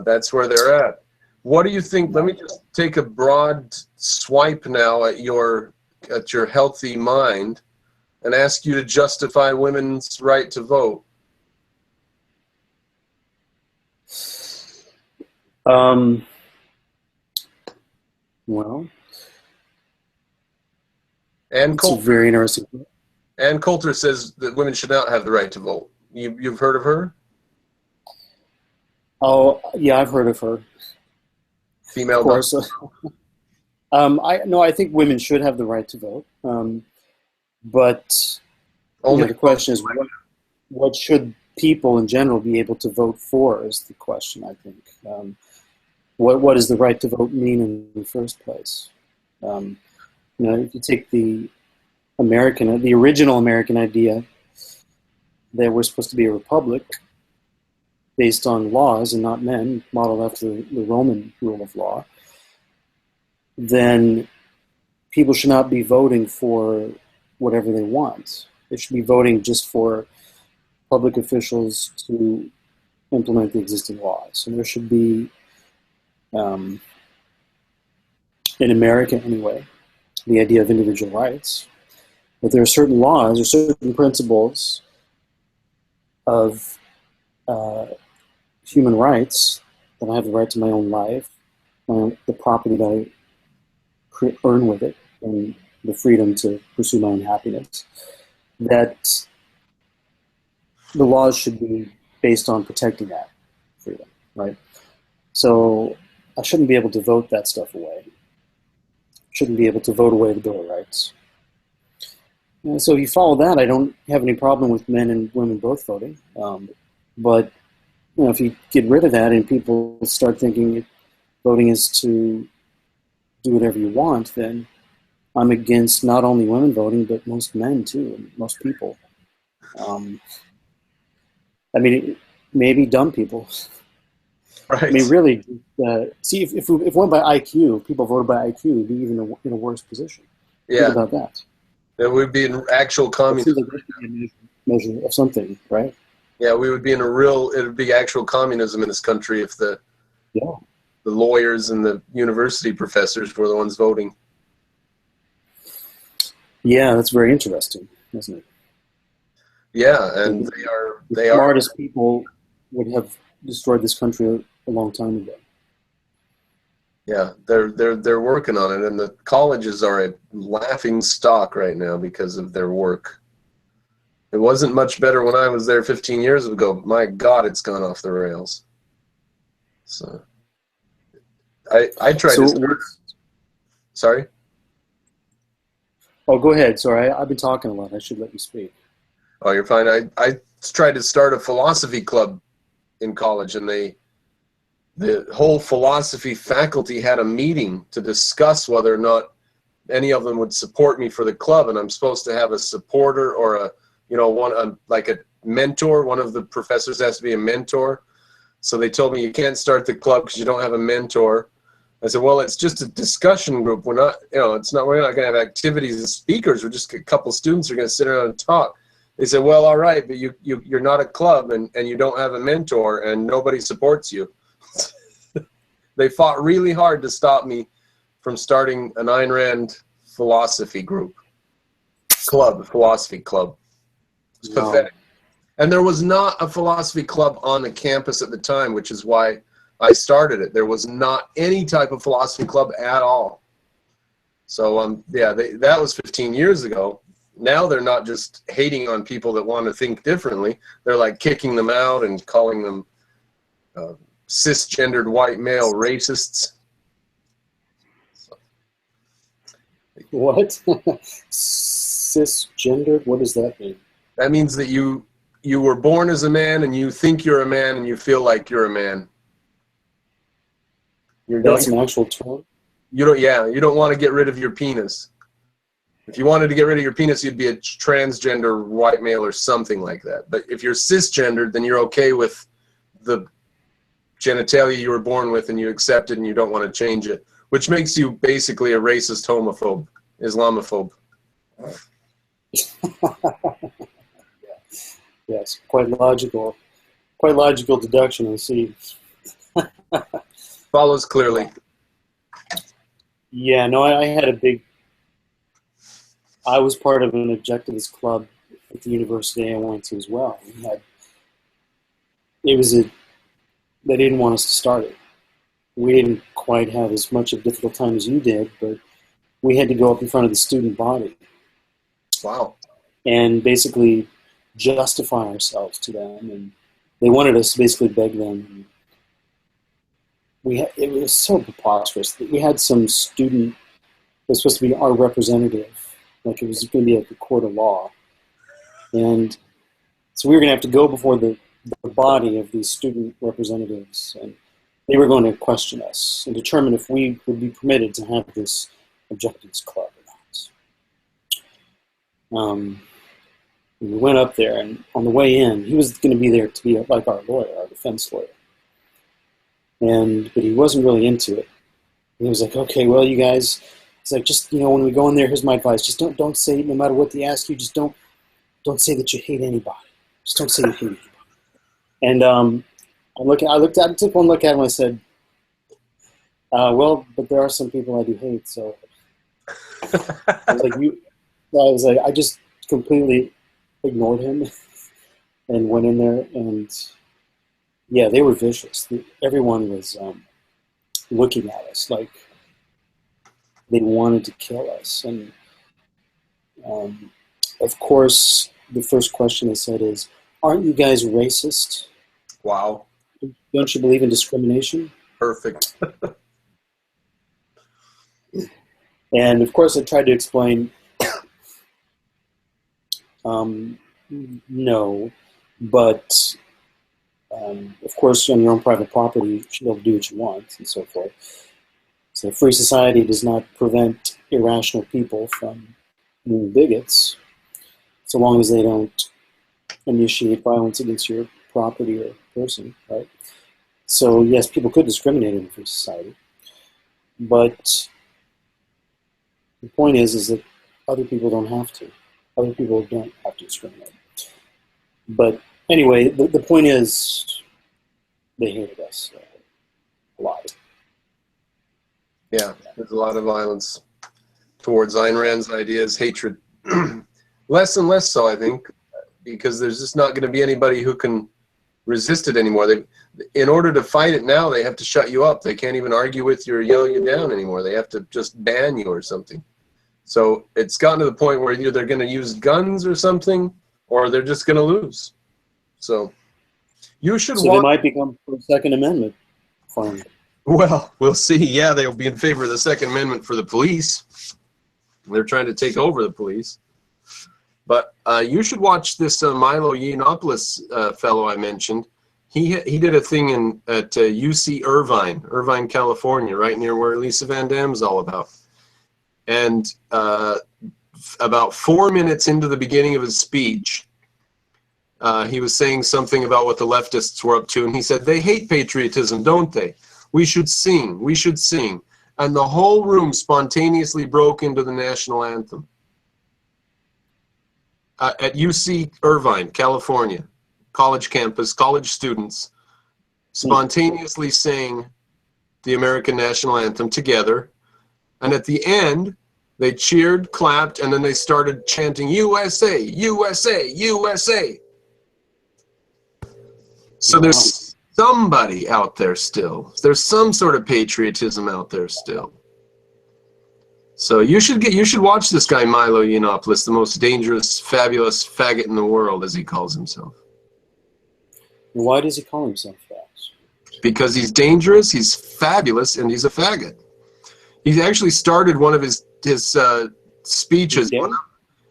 that's where they're at. What do you think? Let me just take a broad swipe now at your healthy mind and ask you to justify women's right to vote. Well, and it's a very interesting. Ann Coulter says that women should not have the right to vote. You've heard of her? Oh, yeah, I've heard of her. Female, of course. I think women should have the right to vote. But the question is, what should people in general be able to vote for? Is the question, I think. What does the right to vote mean in the first place? If you take the original American idea that we're supposed to be a republic based on laws and not men, modeled after the Roman rule of law, then people should not be voting for whatever they want. They should be voting just for public officials to implement the existing laws. And there should be um, in America anyway, the idea of individual rights. But there are certain laws or certain principles of human rights, that I have the right to my own life, the property that I earn with it, and the freedom to pursue my own happiness, that the laws should be based on protecting that freedom, right? So I shouldn't be able to vote that stuff away. Shouldn't be able to vote away the Bill of Rights. And so if you follow that, I don't have any problem with men and women both voting. But if you get rid of that and people start thinking voting is to do whatever you want, then I'm against not only women voting, but most men too, and most people. I mean, maybe dumb people. Right. I mean, really, see, if we went by IQ, people voted by IQ, we'd be even in a worse position. Yeah. Think about that. There would be an actual communism. Like a measure of something, right? Yeah, we would be in it would be actual communism in this country if the lawyers and the university professors were the ones voting. Yeah, that's very interesting, isn't it? Yeah, and the smartest people would have destroyed this country a long time ago. Yeah, they're working on it, and the colleges are a laughing stock right now because of their work. It wasn't much better when I was there 15 years ago. My God, it's gone off the rails. So I tried to start. Sorry? Oh, go ahead. Sorry, I've been talking a lot. I should let you speak. Oh, you're fine. I tried to start a philosophy club in college, and the whole philosophy faculty had a meeting to discuss whether or not any of them would support me for the club, and I'm supposed to have a supporter or like a mentor. One of the professors has to be a mentor. So they told me you can't start the club because you don't have a mentor. I said, well, it's just a discussion group. We're not going to have activities and speakers. We're just a couple students who are going to sit around and talk. They said, well, all right, but you're not a club and you don't have a mentor and nobody supports you. They fought really hard to stop me from starting an Ayn Rand philosophy philosophy club. It's pathetic. And there was not a philosophy club on the campus at the time, which is why I started it. There was not any type of philosophy club at all. So that was 15 years ago. Now they're not just hating on people that want to think differently. They're like kicking them out and calling them cisgendered white male racists. What? Cisgendered? What does that mean? That means that you were born as a man and you think you're a man and you feel like you're a man. That's an actual term? You don't want to get rid of your penis. If you wanted to get rid of your penis, you'd be a transgender white male or something like that. But if you're cisgendered, then you're okay with the genitalia you were born with and you accept it and you don't want to change it, which makes you basically a racist, homophobe, Islamophobe. Yes, quite logical deduction, I see. Follows clearly. Yeah, no, I was part of an objectivist club at the university I went to as well. They didn't want us to start it. We didn't quite have as much of a difficult time as you did, but we had to go up in front of the student body. Wow. And basically justify ourselves to them. And they wanted us to basically beg them. It was so preposterous. We had some student that was supposed to be our representative, like it was going to be like a court of law. And so we were going to have to go before the body of these student representatives, and they were going to question us and determine if we would be permitted to have this objectives club or not. We went up there, and on the way in, he was going to be there to be like our lawyer, our defense lawyer. But he wasn't really into it. And he was like, okay, well, you guys, it's like, just, when we go in there, here's my advice. Just don't say, no matter what they ask you, just don't say that you hate anybody. Just don't say you hate anybody. And I took one look at him and I said, Well, but there are some people I do hate, so I was like, I just completely ignored him and went in there, and yeah, they were vicious. Everyone was looking at us like they wanted to kill us, and um, of course, the first question they said is, "Aren't you guys racist? Wow. Don't you believe in discrimination?" Perfect. And of course, I tried to explain, no, but of course, on your own private property, you should be able to do what you want, and so forth. So, a free society does not prevent irrational people from being bigots, so long as they don't initiate violence against your property or person, right? So, yes, people could discriminate in a free society, but the point is that other people don't have to. Other people don't have to discriminate. But anyway, the point is they hated us a lot. Yeah, there's a lot of violence towards Ayn Rand's ideas, hatred. Less and less so, I think, because there's just not going to be anybody who can resist it anymore. In order to fight it now, they have to shut you up. They can't even argue with you or yell you down anymore. They have to just ban you or something. So it's gotten to the point where either they're going to use guns or something, or they're just going to lose. So you should So they might become for the Second Amendment, finally. Well, we'll see. Yeah, they'll be in favor of the Second Amendment for the police. They're trying to take over the police. But you should watch this Milo Yiannopoulos fellow I mentioned. He did a thing at UC Irvine, California, right near where Lisa Van Dam's all about. And about 4 minutes into the beginning of his speech, he was saying something about what the leftists were up to, and he said, they hate patriotism, don't they? We should sing, we should sing. And the whole room spontaneously broke into the national anthem. At UC Irvine, California, college campus, college students spontaneously sang the American national anthem together. And at the end, they cheered, clapped, and then they started chanting, USA, USA, USA. So there's somebody out there still. There's some sort of patriotism out there still. So you should watch this guy Milo Yiannopoulos, the most dangerous, fabulous faggot in the world, as he calls himself. Why does he call himself that? Because he's dangerous, he's fabulous, and he's a faggot. He actually started one of his speeches.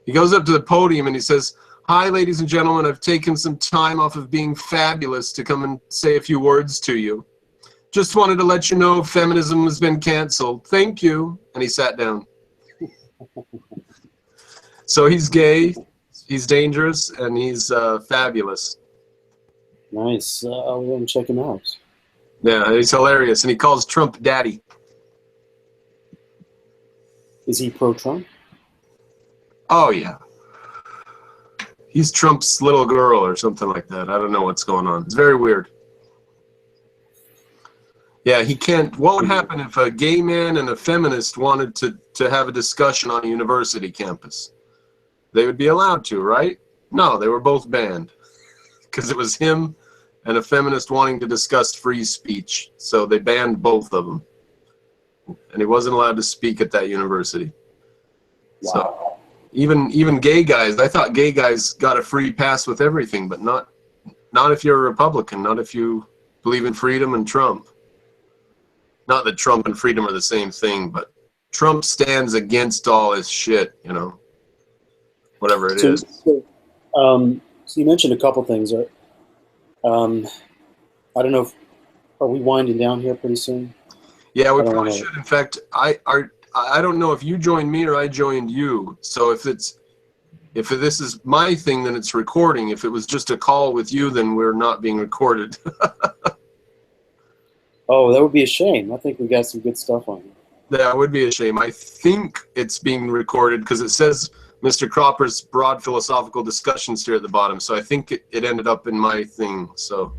He goes up to the podium and he says, "Hi, ladies and gentlemen, I've taken some time off of being fabulous to come and say a few words to you. Just wanted to let you know feminism has been canceled. Thank you." And he sat down. So he's gay, he's dangerous, and he's fabulous. Nice. I'll go and check him out. Yeah, he's hilarious, and he calls Trump daddy. Is he pro-Trump? Oh, yeah. He's Trump's little girl or something like that. I don't know what's going on. It's very weird. Yeah, he can't. What would happen if a gay man and a feminist wanted to have a discussion on a university campus? They would be allowed to, right? No, they were both banned because it was him and a feminist wanting to discuss free speech. So they banned both of them. And he wasn't allowed to speak at that university. Wow. So even gay guys, I thought gay guys got a free pass with everything, but not if you're a Republican, not if you believe in freedom and Trump. Not that Trump and freedom are the same thing, but Trump stands against all his shit, you know, whatever it is. So you mentioned a couple things. I don't know if, are we winding down here pretty soon? Yeah, we probably should. In fact, I don't know if you joined me or I joined you. So if this is my thing, then it's recording. If it was just a call with you, then we're not being recorded. Oh, that would be a shame. I think we got some good stuff on here. That would be a shame. I think it's being recorded because it says Mrcropper's broad philosophical discussions here at the bottom. So I think it ended up in my thing. So,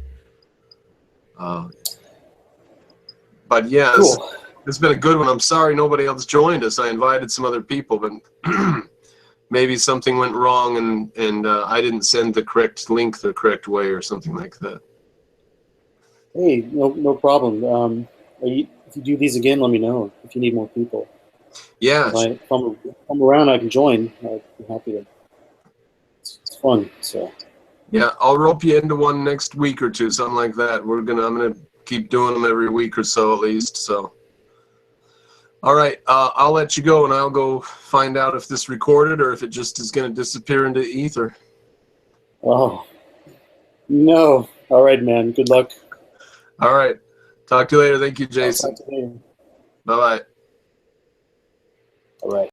but yeah, cool. It's been a good one. I'm sorry nobody else joined us. I invited some other people, but maybe something went wrong and I didn't send the correct link the correct way or something like that. Hey, no problem. If you do these again, let me know if you need more people. Yeah. If I'm around, I can join. I'd be happy to. It's fun. So. Yeah, I'll rope you into one next week or two, something like that. I'm gonna keep doing them every week or so at least. So. All right, I'll let you go, and I'll go find out if this recorded or if it just is going to disappear into ether. Oh, no. All right, man. Good luck. All right. Talk to you later. Thank you, Jason. I'll talk to you later. Bye-bye. All right.